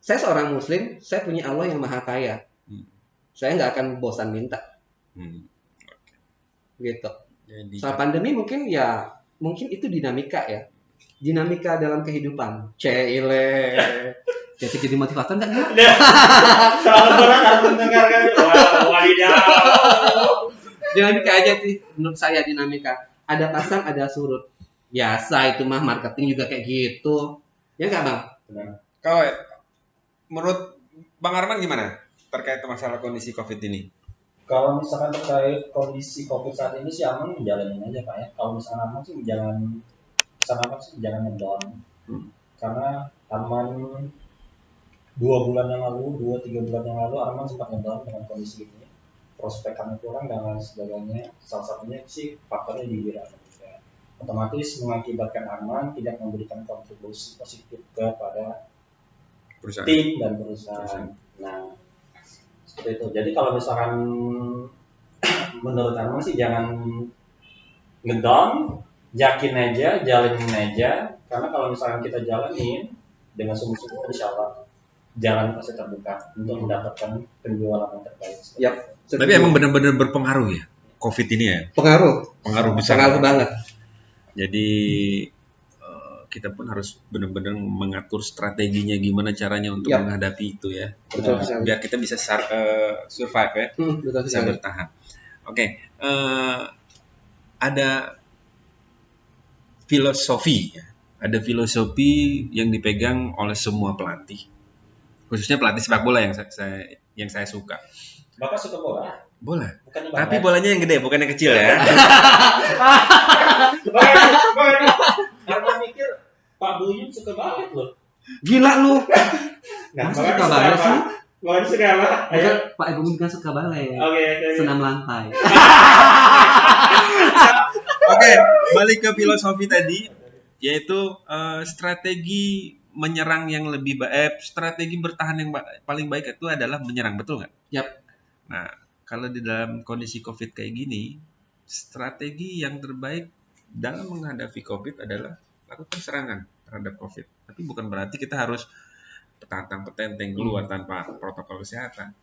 saya seorang Muslim, saya punya Allah yang maha kaya, saya nggak akan bosan minta, gitu. Jadi, Soal pandemi mungkin itu dinamika ya, dinamika dalam kehidupan. Cile, jadi motivator nggak? Kalau orang harus mendengarkan. Wadidaw. Dinamika aja sih, menurut saya dinamika. Ada pasang, ada surut. Biasa itu mah, marketing juga kayak gitu. Ya nggak Bang? kalau menurut Bang Arman gimana terkait masalah kondisi COVID ini? Kalau misalkan terkait kondisi COVID saat ini sih aman, jalanin aja Pak ya. Kalau misalkan aman sih jangan ngedown. Karena aman 2 bulan yang lalu, 2-3 bulan yang lalu aman sempat ngedown dengan kondisi ini. Prospek kami kurang dan lain sebagainya. Salah satunya sih faktornya di wilayah Indonesia. Otomatis mengakibatkan Arman tidak memberikan kontribusi positif kepada Perusahaan. tim dan perusahaan. Nah, seperti itu. Jadi kalau misalkan menurut Arman sih jangan ngedown, yakin aja, jalanin aja. Karena kalau misalkan kita jalanin dengan sungguh-sungguh, insya Allah jalan pasti terbuka untuk mendapatkan penjualan yang terbaik. Yap. Tapi emang benar-benar berpengaruh ya COVID ini ya? Pengaruh Besar. Pengaruh banget. Jadi kita pun harus benar-benar mengatur strateginya gimana caranya untuk Yap. menghadapi itu ya. Betul sekali. Biar kita bisa survive ya, Betul bisa sekali. bertahan. Oke, ada filosofi ya. Ada filosofi yang dipegang oleh semua pelatih. Khususnya pelatih sepak bola yang saya suka. Bapak suka bola? Bola. Bukan Tapi bolanya yang gede, bukan yang kecil ya. Karena mikir Pak Buyun suka banget loh. Gila lu. Nah, Masa suka banget sih? Bapaknya suka apa? Bukan, Pak Ibu kan suka balet. Oke. Senam lantai. Oke, balik ke filosofi tadi, yaitu strategi menyerang yang lebih baik, strategi bertahan yang paling baik itu adalah menyerang, betul nggak? Yap. Nah, kalau di dalam kondisi COVID kayak gini, strategi yang terbaik dalam menghadapi COVID adalah lakukan serangan terhadap COVID. Tapi bukan berarti kita harus petantang-petenteng keluar tanpa protokol kesehatan.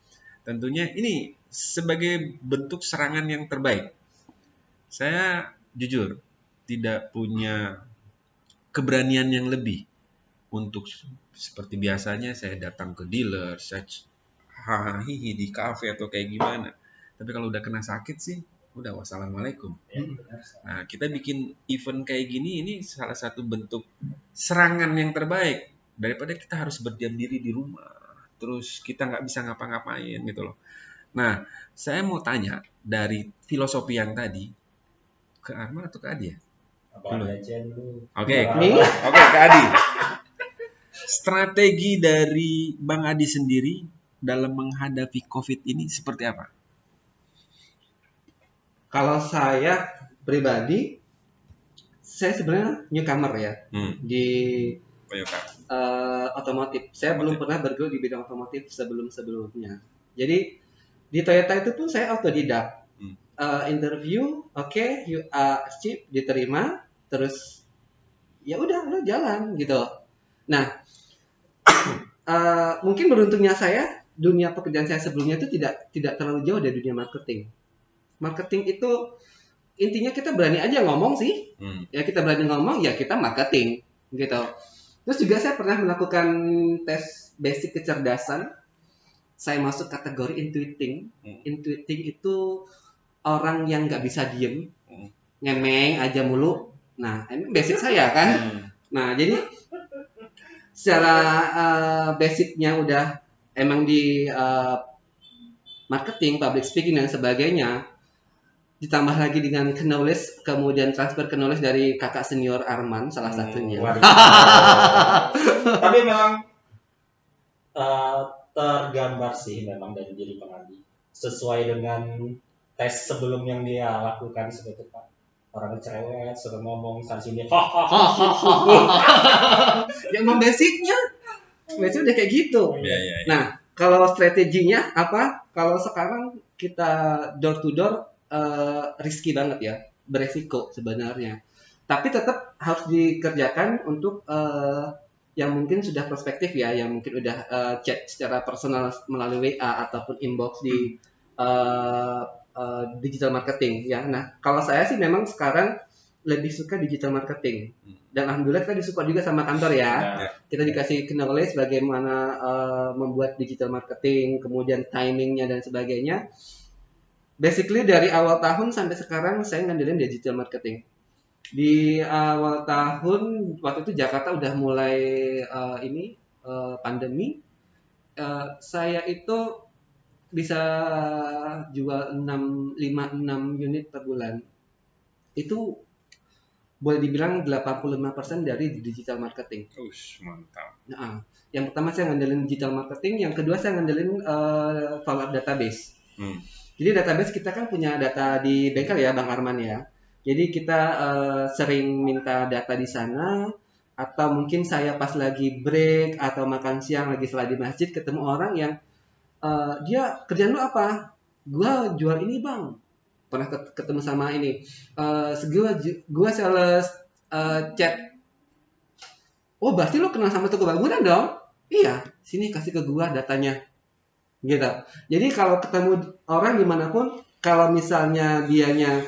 Tentunya ini sebagai bentuk serangan yang terbaik. Saya jujur tidak punya keberanian yang lebih untuk seperti biasanya saya datang ke dealer, saya hahihi di kafe atau kayak gimana. Tapi kalau udah kena sakit sih, udah wassalamualaikum. Nah, kita bikin event kayak gini, ini salah satu bentuk serangan yang terbaik daripada kita harus berdiam diri di rumah, terus kita nggak bisa ngapa-ngapain gitu loh. Nah, saya mau tanya dari filosofi yang tadi ke Arman atau ke Adi ya? Oke, ke Adi. Strategi dari Bang Adi sendiri dalam menghadapi COVID ini seperti apa? Kalau saya pribadi, saya sebenarnya newcomer ya di otomotif. Saya belum pernah bergelut di bidang otomotif sebelumnya. Jadi di Toyota itu pun saya autodidak. Interview, oke, you achieve, diterima, terus ya udah lo jalan gitu. Nah, mungkin beruntungnya saya dunia pekerjaan saya sebelumnya itu tidak terlalu jauh dari dunia marketing. Marketing itu intinya kita berani aja ngomong sih. Ya kita berani ngomong ya kita marketing gitu. Terus juga saya pernah melakukan tes basic kecerdasan. Saya masuk kategori intuiting. Intuiting itu orang yang nggak bisa diem, ngemeng aja mulu, Nah, ini basic saya kan. Nah, jadi secara basicnya udah emang di marketing, public speaking dan sebagainya, ditambah lagi dengan knowledge, kemudian transfer knowledge dari kakak senior Arman salah satunya. Tapi memang tergambar sih memang dari diri Bang Adi sesuai dengan tes sebelum yang dia lakukan seperti itu Pak. Orang cerewet, suruh ngomong sana sini. Ya emang basicnya udah kayak gitu. Iya. Nah, kalau strateginya apa? Kalau sekarang kita door to door risky banget ya, beresiko sebenarnya. Tapi tetap harus dikerjakan untuk yang mungkin sudah prospektif ya, yang mungkin udah chat secara personal melalui WA ataupun inbox di digital marketing ya. Nah, kalau saya sih memang sekarang lebih suka digital marketing. Dan alhamdulillah kita disupport juga sama kantor ya. Kita dikasih knowledge bagaimana membuat digital marketing, kemudian timingnya dan sebagainya. Basically dari awal tahun sampai sekarang saya ngandelin digital marketing. Di awal tahun waktu itu Jakarta udah mulai pandemi. Saya itu bisa jual 5-6 unit per bulan. Itu boleh dibilang 85% dari digital marketing. Mantap. Nah, yang pertama saya ngandelin digital marketing, yang kedua saya ngandelin follow-up database. Jadi database kita kan punya data di bengkel ya Bang Arman ya. Jadi kita sering minta data di sana, atau mungkin saya pas lagi break atau makan siang lagi salat di masjid ketemu orang yang dia kerjaan lu apa? Gua jual ini bang. Pernah ketemu sama ini. Gua sales chat. Oh berarti lu kenal sama toko bangunan dong? Iya. Sini kasih ke gua datanya. Gitu. Jadi kalau ketemu orang dimanapun, kalau misalnya dianya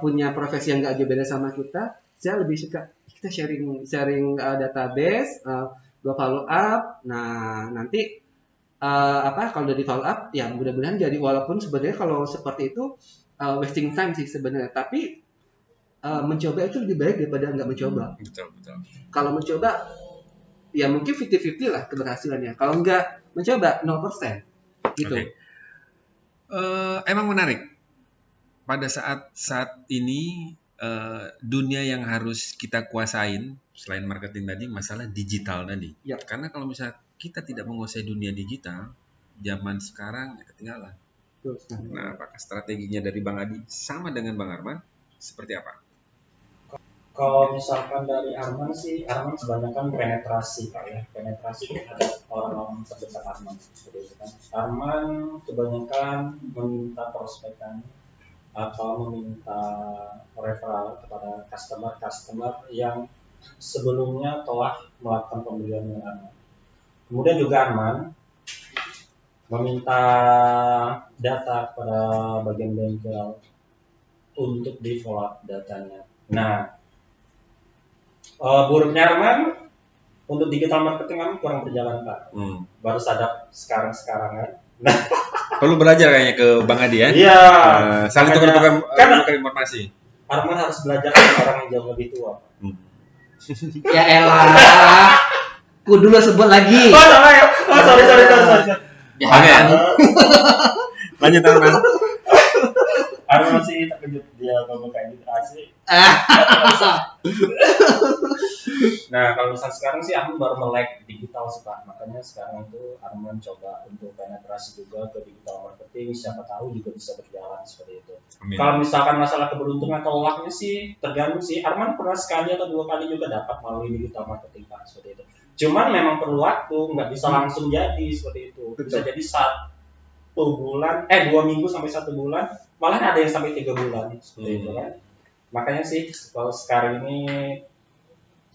punya profesi yang nggak jauh beda sama kita, saya lebih suka kita sharing database, gua follow up. Nah nanti kalau udah di follow up ya mudah-mudahan jadi, walaupun sebenarnya kalau seperti itu wasting time sih sebenarnya, tapi mencoba itu lebih baik daripada nggak mencoba. Betul. Kalau mencoba ya mungkin 50-50 lah keberhasilannya, kalau nggak mencoba 0% gitu. Okay. Emang menarik pada saat ini dunia yang harus kita kuasain selain marketing tadi, masalah digital tadi. Ya. Karena kalau misalnya kita tidak menguasai dunia digital, zaman sekarang ya ketinggalan. Nah, apakah strateginya dari Bang Adi sama dengan Bang Arman? Seperti apa? Kalau misalkan dari Arman sih, Arman kebanyakan penetrasi Pak ya. Penetrasi terhadap orang-orang terdekat Arman. Seperti itu kan. Arman kebanyakan meminta prospekan atau meminta referral kepada customer yang sebelumnya telah melakukan pembelian dengan Arman. Kemudian juga Arman meminta data kepada bagian bengkel untuk di follow up datanya. Nah, buruknya Arman untuk digital marketing kan kurang berjalan Pak. Baru sadar sekarang kan. Nah, perlu belajar kayaknya ke Bang Adi ya. Iya. Saling tukar informasi. Arman harus belajar dari orang yang jauh lebih tua. Ya elah. Ku dulu sebut lagi. Oh, salah ya. Oh, sorry. Jangan. Lanjut Arman. Arman masih terkejut dia ngomong kayak gitu asli. Nah, kalau misalnya sekarang sih Arman baru melek digital sih Pak. Makanya sekarang itu Arman coba untuk penetrasi juga ke digital marketing. Siapa tahu juga bisa berjalan seperti itu. Amin. Kalau misalkan masalah keberuntungan atau lucknya sih tergantung sih. Arman pernah sekali atau 2 kali juga dapat melalui digital marketing Pak seperti itu. Cuman memang perlu waktu, nggak bisa langsung jadi seperti itu. Bisa jadi 1 bulan, 2 minggu sampai 1 bulan, malah ada yang sampai 3 bulan seperti itu kan. Makanya sih kalau sekarang ini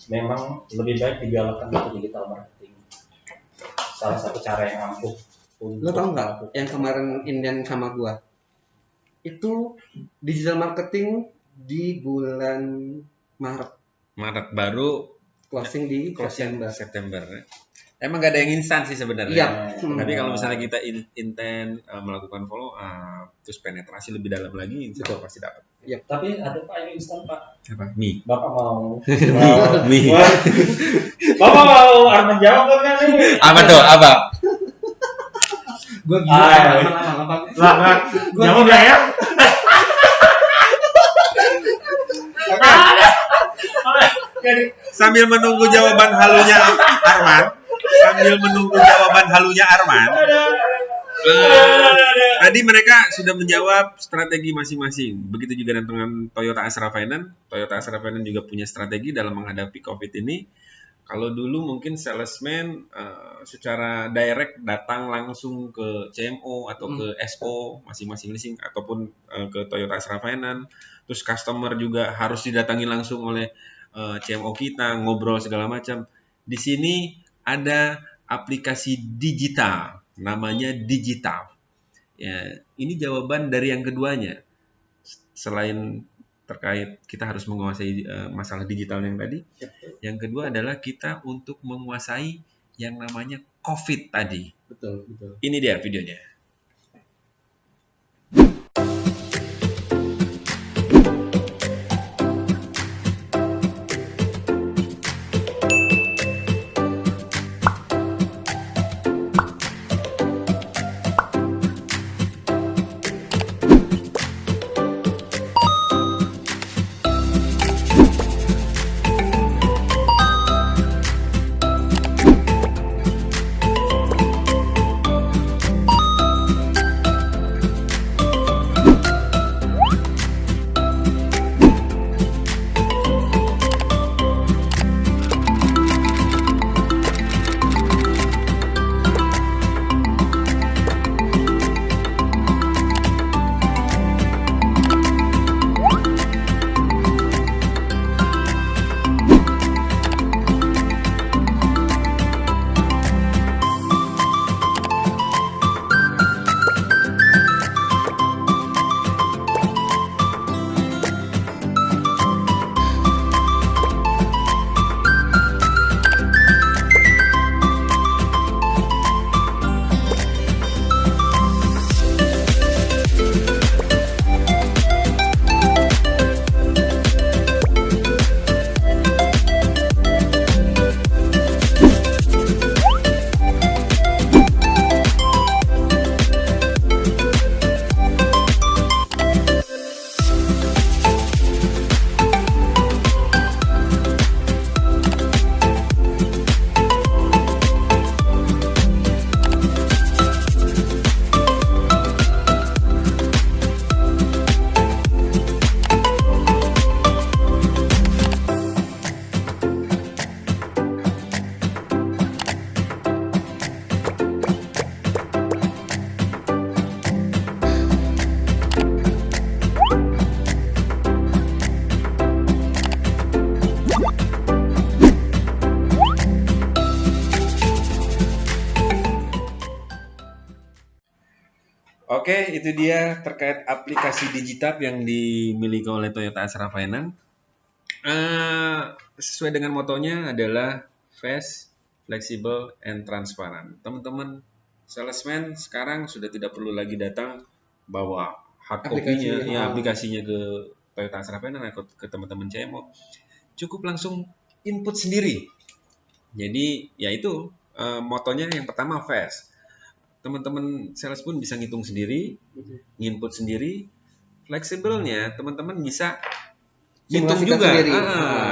memang lebih baik digalakkan untuk digital marketing. Salah satu cara yang ampuh. Lo tau nggak yang kemarin Indian sama gua? Itu digital marketing di bulan Maret baru closing di September. Emang gak ada yang instan sih sebenarnya. Iya. Tapi kalau misalnya kita intent melakukan follow up, terus penetrasi lebih dalam lagi, itu pasti dapat. Tapi ada Pak yang instan Pak. Apa? Mie. Bapak mau Mie. Bapak mau Arman jawab kan nih? Apa tuh? Apa? Gue gila. Lah, jawab lah ya. Sambil menunggu jawaban halunya Arman. Tadi mereka sudah menjawab strategi masing-masing. Begitu juga dengan Toyota Astra Finance. Toyota Astra Finance juga punya strategi dalam menghadapi COVID ini. Kalau dulu mungkin salesman secara direct datang langsung ke CMO atau ke SO masing-masing leasing ataupun ke Toyota Astra Finance. Terus customer juga harus didatangi langsung oleh CMO kita, ngobrol segala macam. Di sini ada aplikasi digital, namanya Digital. Ya, ini jawaban dari yang keduanya. Selain terkait kita harus menguasai masalah digital yang tadi, yang kedua adalah kita untuk menguasai yang namanya COVID tadi. Betul. Ini dia videonya. Oke, itu dia terkait aplikasi digital yang dimiliki oleh Toyota Astra Finance. Sesuai dengan motonya adalah fast, flexible, and transparent. Teman-teman salesman sekarang sudah tidak perlu lagi datang bawa hard copy-nya, aplikasinya ke Toyota Astra Finance atau ke teman-teman CMO. Cukup langsung input sendiri. Jadi, ya itu motonya yang pertama fast. Teman-teman sales pun bisa ngitung sendiri, nginput sendiri. Fleksibelnya teman-teman bisa hitung juga,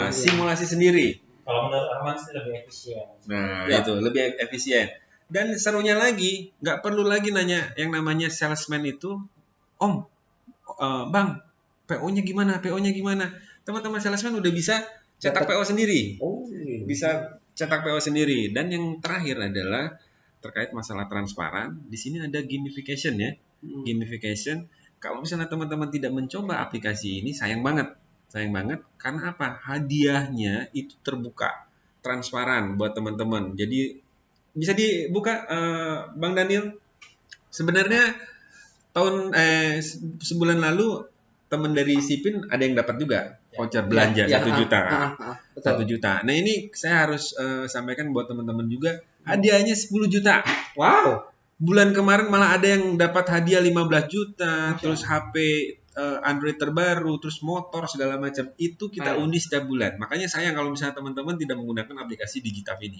simulasi sendiri. Kalau menurut Arman sih lebih efisien. Nah, itu lebih efisien. Dan serunya lagi, nggak perlu lagi nanya yang namanya salesman itu, Om, Bang, PO-nya gimana? Teman-teman salesman udah bisa cetak PO sendiri. Bisa cetak PO sendiri. Dan yang terakhir adalah terkait masalah transparan, di sini ada gamification ya. Gamification, kalau misalnya teman-teman tidak mencoba aplikasi ini, sayang banget. Karena apa? Hadiahnya itu terbuka, transparan buat teman-teman. Jadi bisa dibuka, Bang Daniel. Sebenarnya sebulan lalu teman dari Sipin ada yang dapat juga. voucher belanja Ya, 1 juta. betul. 1 juta. Nah ini saya harus sampaikan buat teman-teman juga, hadiahnya 10 juta. Wow. Bulan kemarin malah ada yang dapat hadiah 15 juta, terus HP Android terbaru, terus motor segala macam. Itu kita undi setiap bulan. Makanya sayang kalau misalnya teman-teman tidak menggunakan aplikasi Digitaf ini.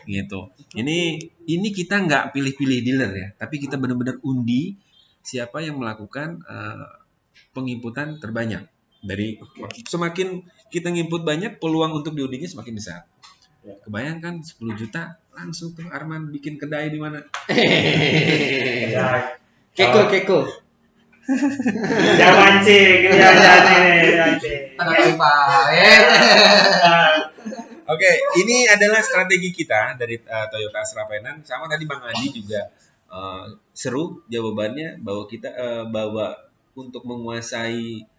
Gitu. Ini kita nggak pilih-pilih dealer ya, tapi kita benar-benar undi siapa yang melakukan penginputan terbanyak. Dari semakin kita nginput banyak, peluang untuk diundinya semakin besar. Kebayangkan 10 juta langsung tuh Arman bikin kedai di mana? Ya, Keko. Jangan mancing, jangan mancing. Oke, ini adalah strategi kita dari Toyota Astra Finance. Sama tadi Bang Adi juga seru jawabannya bahwa kita bahwa untuk menguasai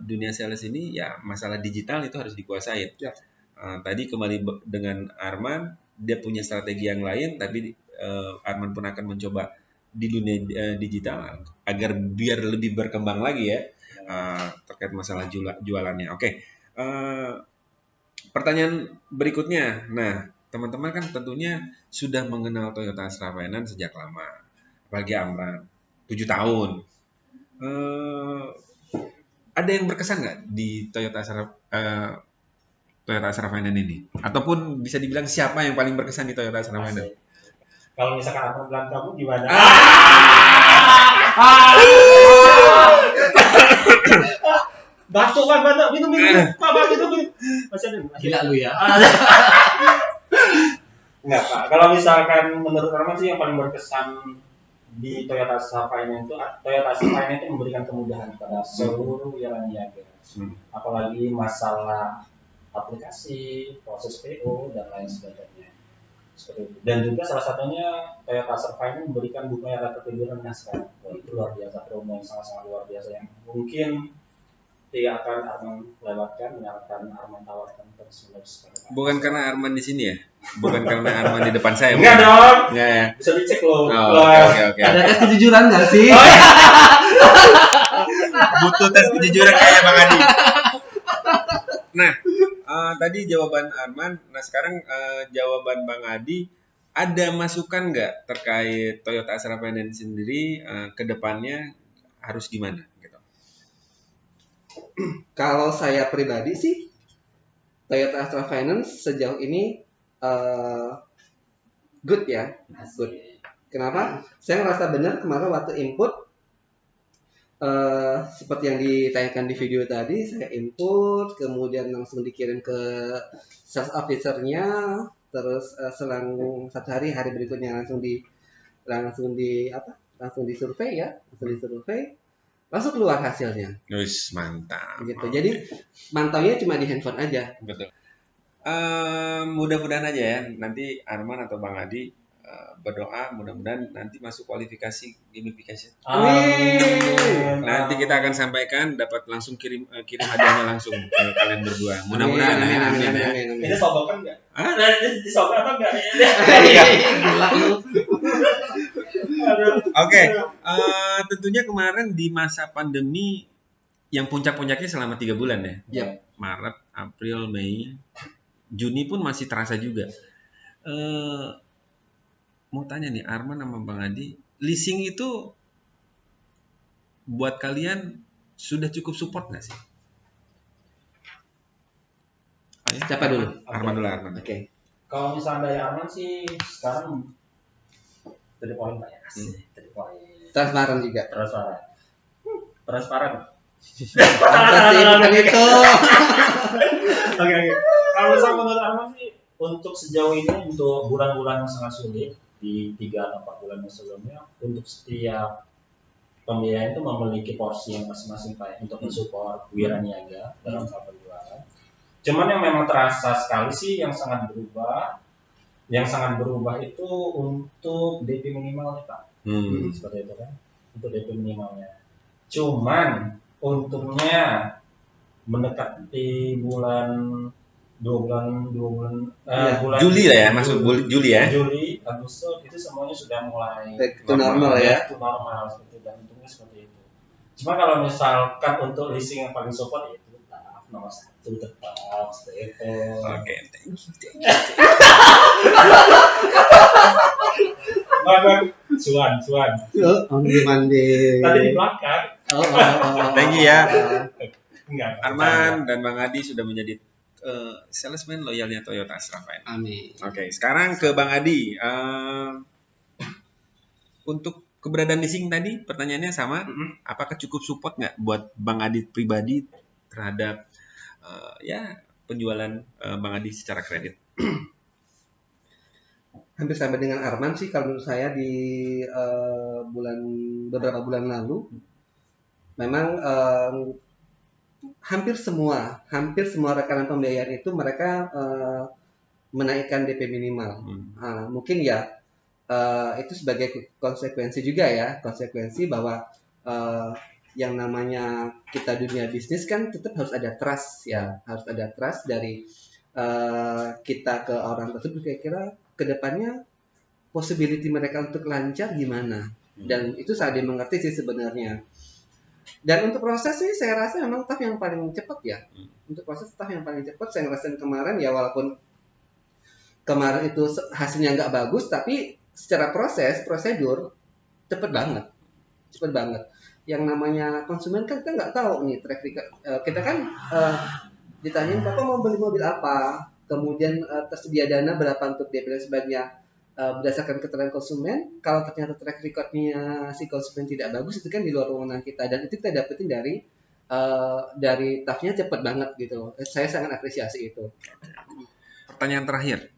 dunia sales ini ya masalah digital itu harus dikuasain. Ya. Tadi kembali dengan Arman, dia punya strategi yang lain, tapi Arman pun akan mencoba di dunia digital agar biar lebih berkembang lagi ya terkait masalah jualannya. Oke, pertanyaan berikutnya. Nah, teman-teman kan tentunya sudah mengenal Toyota Astra Finance sejak lama, apalagi Arman 7 tahun. Ada yang berkesan nggak di Toyota Astra Finance ini? Ataupun bisa dibilang siapa yang paling berkesan di Toyota Astra Finance? Kalau misalkan aku bilang kamu gimana? Batuk kan, minum. Pak, minum. Masih ada. Gila lu ya. Enggak, Pak. Kalau misalkan menurut Arman sih yang paling berkesan di Toyota Astra Finance itu memberikan kemudahan kepada seluruh wira niaga. Apalagi masalah aplikasi, proses PO dan lain sebagainya. Seperti itu. Dan juga salah satunya Toyota Astra Finance memberikan bunga yang relatif lebih rendah sekarang. Wah, itu luar biasa, promo yang sangat-sangat luar biasa yang mungkin tidak akan Arman lewatkan, yang akan Arman tawarkan terus-menerus. Bukan karena Arman di sini ya? Bukan karena Arman di depan saya? Enggak dong. Enggak ya? Bisa dicek loh. Oke. Ada tes kejujuran nggak sih? Butuh tes kejujuran kayak Bang Adi. Nah, tadi jawaban Arman. Nah, sekarang jawaban Bang Adi. Ada masukan nggak terkait Toyota Astra Finance sendiri ke depannya harus gimana? Gitu. Kalau saya pribadi sih, Toyota Astra Finance sejauh ini good ya, good. Kenapa? Saya ngerasa benar kemarin waktu input, seperti yang ditayangkan di video tadi, saya input, kemudian langsung dikirim ke sales officer-nya, terus selang 1 hari berikutnya langsung disurvei ya, langsung keluar hasilnya. Wis, mantap. Gitu. Jadi mantaunya cuma di handphone aja. Betul. Mudah-mudahan aja ya nanti Arman atau Bang Adi berdoa mudah-mudahan nanti masuk kualifikasi gamification. Amin. Nanti kita akan sampaikan dapat langsung kirim hadiahnya langsung ke kalian berdua. Mudah-mudahan amin ya. Ini sogokan nggak? Ini disogok apa nggak? Gila lu. Oke, tentunya kemarin di masa pandemi yang puncak-puncaknya selama 3 bulan ya. Yap. Maret, April, Mei, Juni pun masih terasa juga. Mau tanya nih Arman sama Bang Adi, leasing itu buat kalian sudah cukup support nggak sih? Siapa dulu? Arman dulu, Arman. Oke. Kalau misalnya dari Arman sih sekarang dari poin Pak ya. Dari poin. Transparan juga. Transparan. Pasti bukan itu. Oke. Kalau misalnya menurut Arman sih untuk sejauh ini untuk bulan-bulan yang sangat sulit di 3 atau 4 bulan sebelumnya untuk setiap pembiayaan itu memiliki porsi yang masing-masing Pak untuk mensupport wira niaga dalam hal penjualan. Cuman yang memang terasa sekali sih yang sangat berubah itu untuk DP minimalnya Pak. Seperti itu kan, untuk DP minimalnya. Cuman untungnya mendekati bulan bulan Juli lah ya, masuk Juli ya. Juli, Agustus itu semuanya sudah mulai Back to normal ya. Normal seperti itu, dan untungnya seperti itu. Cuma kalau misalkan untuk leasing yang paling support itu nomor 1 tetap seperti itu. Oke, thank you. Bang, cuan. Mandi. Tadi di belakang. Thank you ya. Enggak. Arman dan Bang Adi sudah menjadi salesman loyalnya Toyota Asrafen. Amin. Oke, sekarang ke Bang Adi. Untuk keberadaan leasing tadi, pertanyaannya sama. Apakah cukup support nggak buat Bang Adi pribadi terhadap penjualan Bang Adi secara kredit? Hampir sama dengan Arman sih kalau menurut saya di beberapa bulan lalu memang hampir semua rekanan pembiayaan itu mereka menaikkan DP minimal. Mungkin ya itu sebagai konsekuensi juga ya, konsekuensi bahwa yang namanya kita dunia bisnis kan tetap harus ada trust ya, harus ada trust dari kita ke orang tersebut. Kira-kira kedepannya possibility mereka untuk lancar gimana, dan itu sangat dimengerti sih sebenarnya. Dan untuk proses sih saya rasa memang staff yang paling cepat ya. Untuk proses staff yang paling cepat saya ngerasain kemarin ya, walaupun kemarin itu hasilnya nggak bagus, tapi secara prosedur cepet banget. Yang namanya konsumen kan kita nggak tahu nih track record. Kita kan ditanyain Bapak mau beli mobil apa, kemudian tersedia dana berapa untuk DP dan sebagainya. Berdasarkan keterangan konsumen, kalau ternyata track recordnya si konsumen tidak bagus, itu kan di luar wewenang kita, dan itu kita dapetin dari staffnya cepet banget gitu. Saya sangat apresiasi itu. Pertanyaan terakhir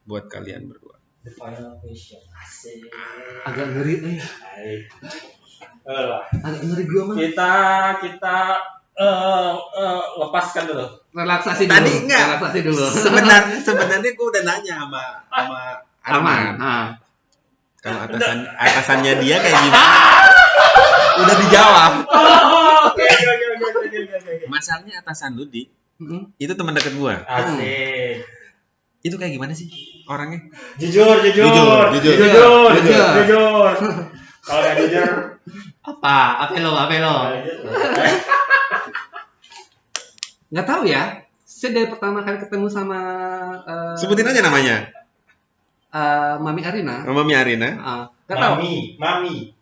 buat kalian berdua. The final question. Asik. Agak ngeri agak ngeri gua mah. Kita lepaskan dulu. Relaksasi dulu. Sebenarnya gue udah nanya sama Arman. Kalau atasannya dia kayak gimana? Udah dijawab. Oke. Masalahnya atasan lu itu teman dekat gua. Asik. Itu kayak gimana sih orangnya? Jujur. Kalau nggak jujur, Apa lo? Nggak tahu ya. Saya dari pertama kali ketemu sama Sebutin aja namanya. Mami Arina. Mami Arina. Nggak tahu. Mami.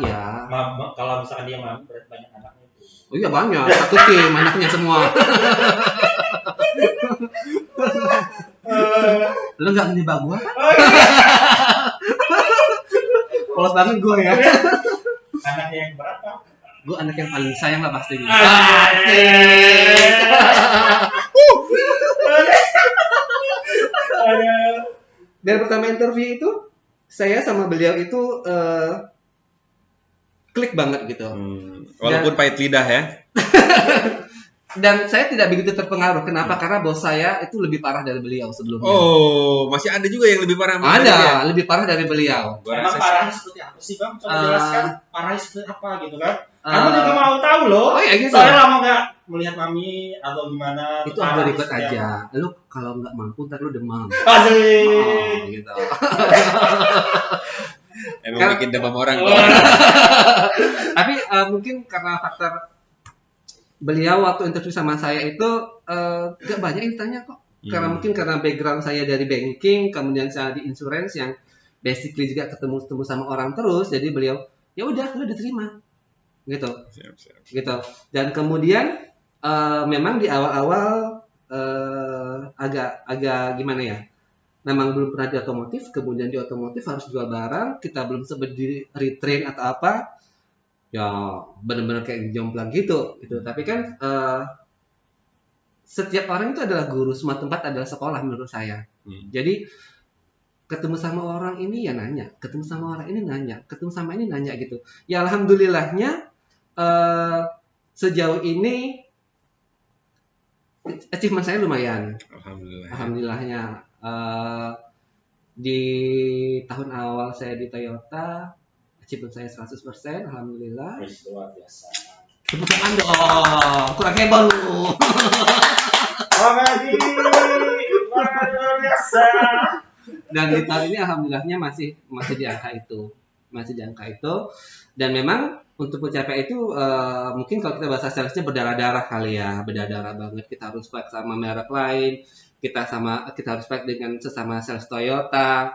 Ya. Kalau misalkan dia mami, berarti banyak anaknya. Oh iya banyak. Satu tim anaknya semua. Lo nggak ngejebak gua kan? Polos banget gue ya. Anaknya yang berapa? Gue anak yang paling sayang lah pastinya. Dari pertama interview itu, saya sama beliau itu klik banget gitu. Walaupun pahit lidah ya. Dan saya tidak begitu terpengaruh. Kenapa? Karena bos saya itu lebih parah dari beliau sebelumnya. Oh, masih ada juga yang lebih parah. Ada, lebih parah dari beliau. Emang parahnya seperti apa sih Bang? Coba jelaskan parahnya seperti apa gitu kan? Aku juga mau tahu loh. Oh iya gitu. Soalnya lama nggak melihat mami atau gimana. Itu aku ribet aja. Lu kalau nggak mampu ntar lu demam. Asik. Gitu. Emang bikin demam orang. Tapi mungkin karena faktor beliau waktu interview sama saya itu gak banyak yang ditanya kok. Karena mungkin karena background saya dari banking, kemudian saya di insurance yang basically juga ketemu sama orang terus, jadi beliau ya udah lu diterima gitu. Siap. Gitu. Dan kemudian memang di awal-awal agak gimana ya? Memang belum pernah di otomotif, kemudian di otomotif harus jual barang, kita belum sempat di retrain atau apa. Ya benar-benar kayak jomplang gitu. Tapi kan setiap orang itu adalah guru, semua tempat adalah sekolah menurut saya. Jadi ketemu sama orang ini ya nanya, ketemu sama orang ini nanya, ketemu sama ini nanya gitu. Ya alhamdulillahnya sejauh ini achievement saya lumayan. Alhamdulillahnya di tahun awal saya di Toyota achievement saya 100%, alhamdulillah. Luar biasa. Tepuk tangan dong, kurang heboh lu. Luar biasa. Dan di tahun ini alhamdulillahnya masih di angka itu, dan memang untuk mencapai itu mungkin kalau kita bahasa salesnya berdarah-darah kali ya, berdarah-darah banget. Kita harus fight sama merek lain, kita harus fight dengan sesama sales Toyota.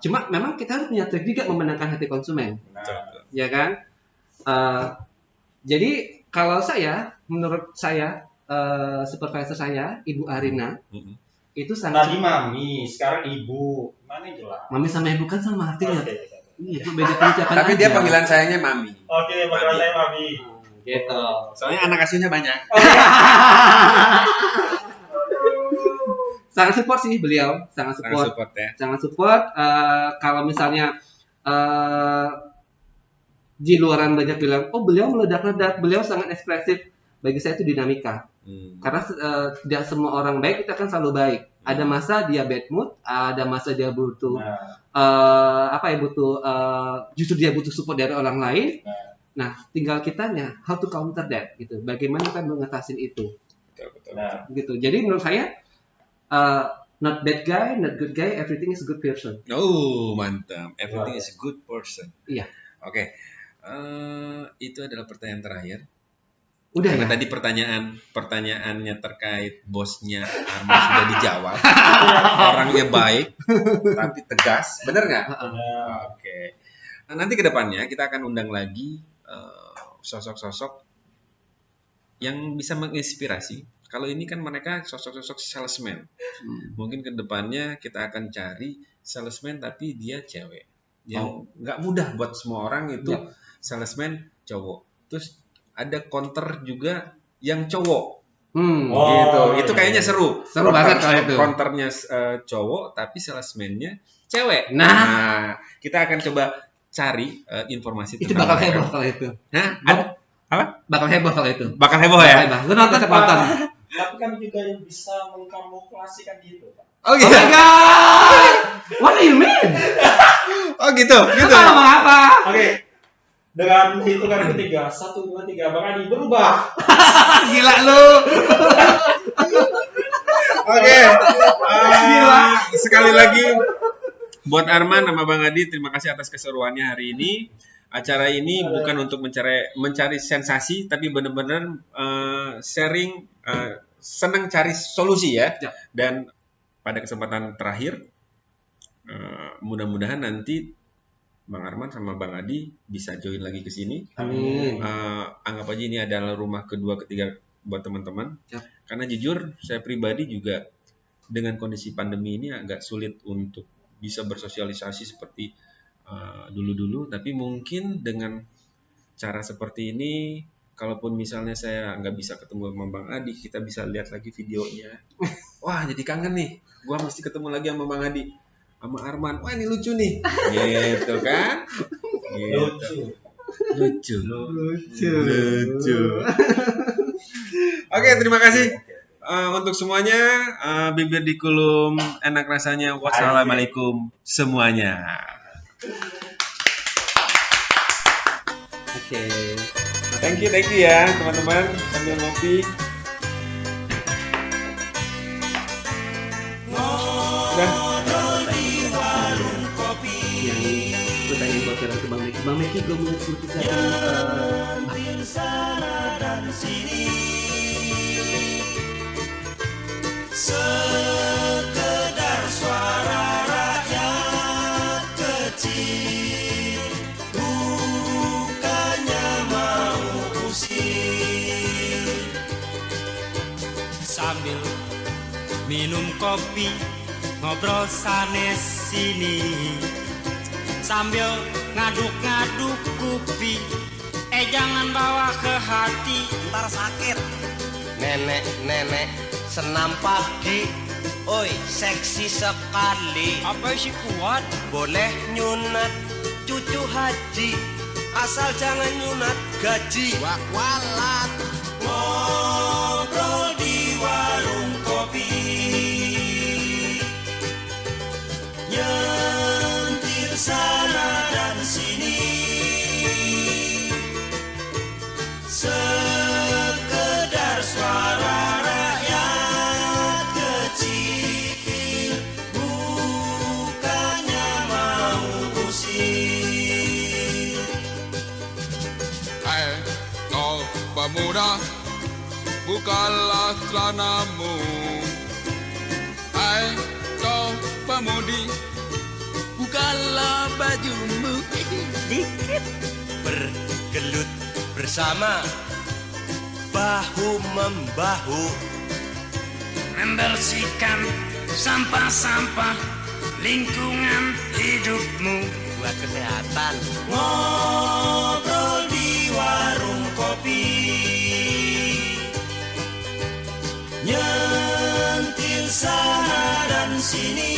Cuma memang kita harus punya trik juga memenangkan hati konsumen, ya kan? Jadi kalau menurut saya supervisor saya, Ibu Arina, itu sangat. Tadi mami, sekarang ibu, mana jelas? Mami sama ibu kan sama artinya. Oke. Iya, itu beda pengucapan Tapi aja. dia panggilan sayanya Mami. Oke, panggilan saya mami. Gitu. Soalnya anak asuhnya banyak. Sangat support sih beliau, sangat Sangat support. support ya. Sangat support. Kalau misalnya di luaran banyak bilang, oh beliau meledak-ledak, beliau sangat ekspresif. Bagi saya itu dinamika. Karena tidak semua orang baik, kita kan selalu baik. Ada masa dia bad mood, ada masa dia butuh justru dia butuh support dari orang lain. Nah, tinggal kitanya how to counter that gitu. Bagaimana kita mengatasin itu. Betul. Gitu. Jadi menurut saya not bad guy, not good guy, everything is a good person. Oh, mantap. Everything is a good person. Iya. Oke. Itu adalah pertanyaan terakhir. Udah Karena ya. tadi pertanyaannya terkait bosnya Arman sudah dijawab. Orangnya baik, tapi tegas. Bener nggak? Oke. Nah, nanti ke depannya kita akan undang lagi sosok-sosok yang bisa menginspirasi. Kalau ini kan mereka sosok-sosok salesman. Mungkin ke depannya kita akan cari salesman tapi dia cewek. Yang nggak mudah buat semua orang itu salesman cowok. Terus ada counter juga yang cowok. Gitu. Itu kayaknya seru. Seru banget kalau itu. Counternya cowok tapi salesman-nya cewek. Nah, kita akan coba cari informasi itu tentang bakal mereka. heboh kalau itu. Hah? Apa? Bakal heboh kalau itu. Bakal heboh ya? Lu nonton. Tapi kami juga yang bisa mengkamuflasikan gitu, Pak. Oh Oh gitu. my god. What do you mean? Oh gitu. Lu ngomong apa? Oke. Dengan hitungan ketiga, 1, 2, 3, Bang Adi berubah. Gila lu. Oke. Sekali lagi buat Arman sama Bang Adi, terima kasih atas keseruannya hari ini. Acara ini bukan untuk mencari sensasi, tapi benar-benar sharing, senang cari solusi ya. Dan pada kesempatan terakhir, mudah-mudahan nanti Bang Arman sama Bang Adi bisa join lagi ke sini. Amin. Anggap aja ini adalah rumah kedua, ketiga buat teman-teman. Karena jujur, saya pribadi juga dengan kondisi pandemi ini agak sulit untuk bisa bersosialisasi seperti dulu-dulu. Tapi mungkin dengan cara seperti ini, kalaupun misalnya saya nggak bisa ketemu sama Bang Adi, kita bisa lihat lagi videonya. Wah, jadi kangen nih. Gua mesti ketemu lagi sama Bang Adi. Sama Arman, wah ini lucu nih, gitu kan? Gitu. Lucu. Oke, terima kasih untuk semuanya. Bibir dikulum, enak rasanya. Wassalamualaikum semuanya. Oke. Thank you ya teman-teman sambil ngopi. Udah. Gue tanya bocoran ke Bang Meki gue mau ceritakan sekedar suara rakyat kecil, bukannya mau usir. Sambil minum kopi, ngobrol sanes sini, sambil ngaduk-ngaduk kupi, jangan bawa ke hati, ntar sakit. Nenek-nenek senam pagi, oi seksi sekali. Apa sih kuat? Boleh nyunat cucu haji, asal jangan nyunat gaji. Walat ngobrol di warung kopi, nyentil sana dan sini, sekedar suara rakyat kecil, bukannya mau usir. Pemuda, bukalah celanamu. Hai kau pemudi, Bukalah bajumu dikit. Bergelut bersama, bahu membahu, membersihkan sampah-sampah lingkungan hidupmu buat kesehatan. Ngobrol di warung kopi, nyentil sana dan sini.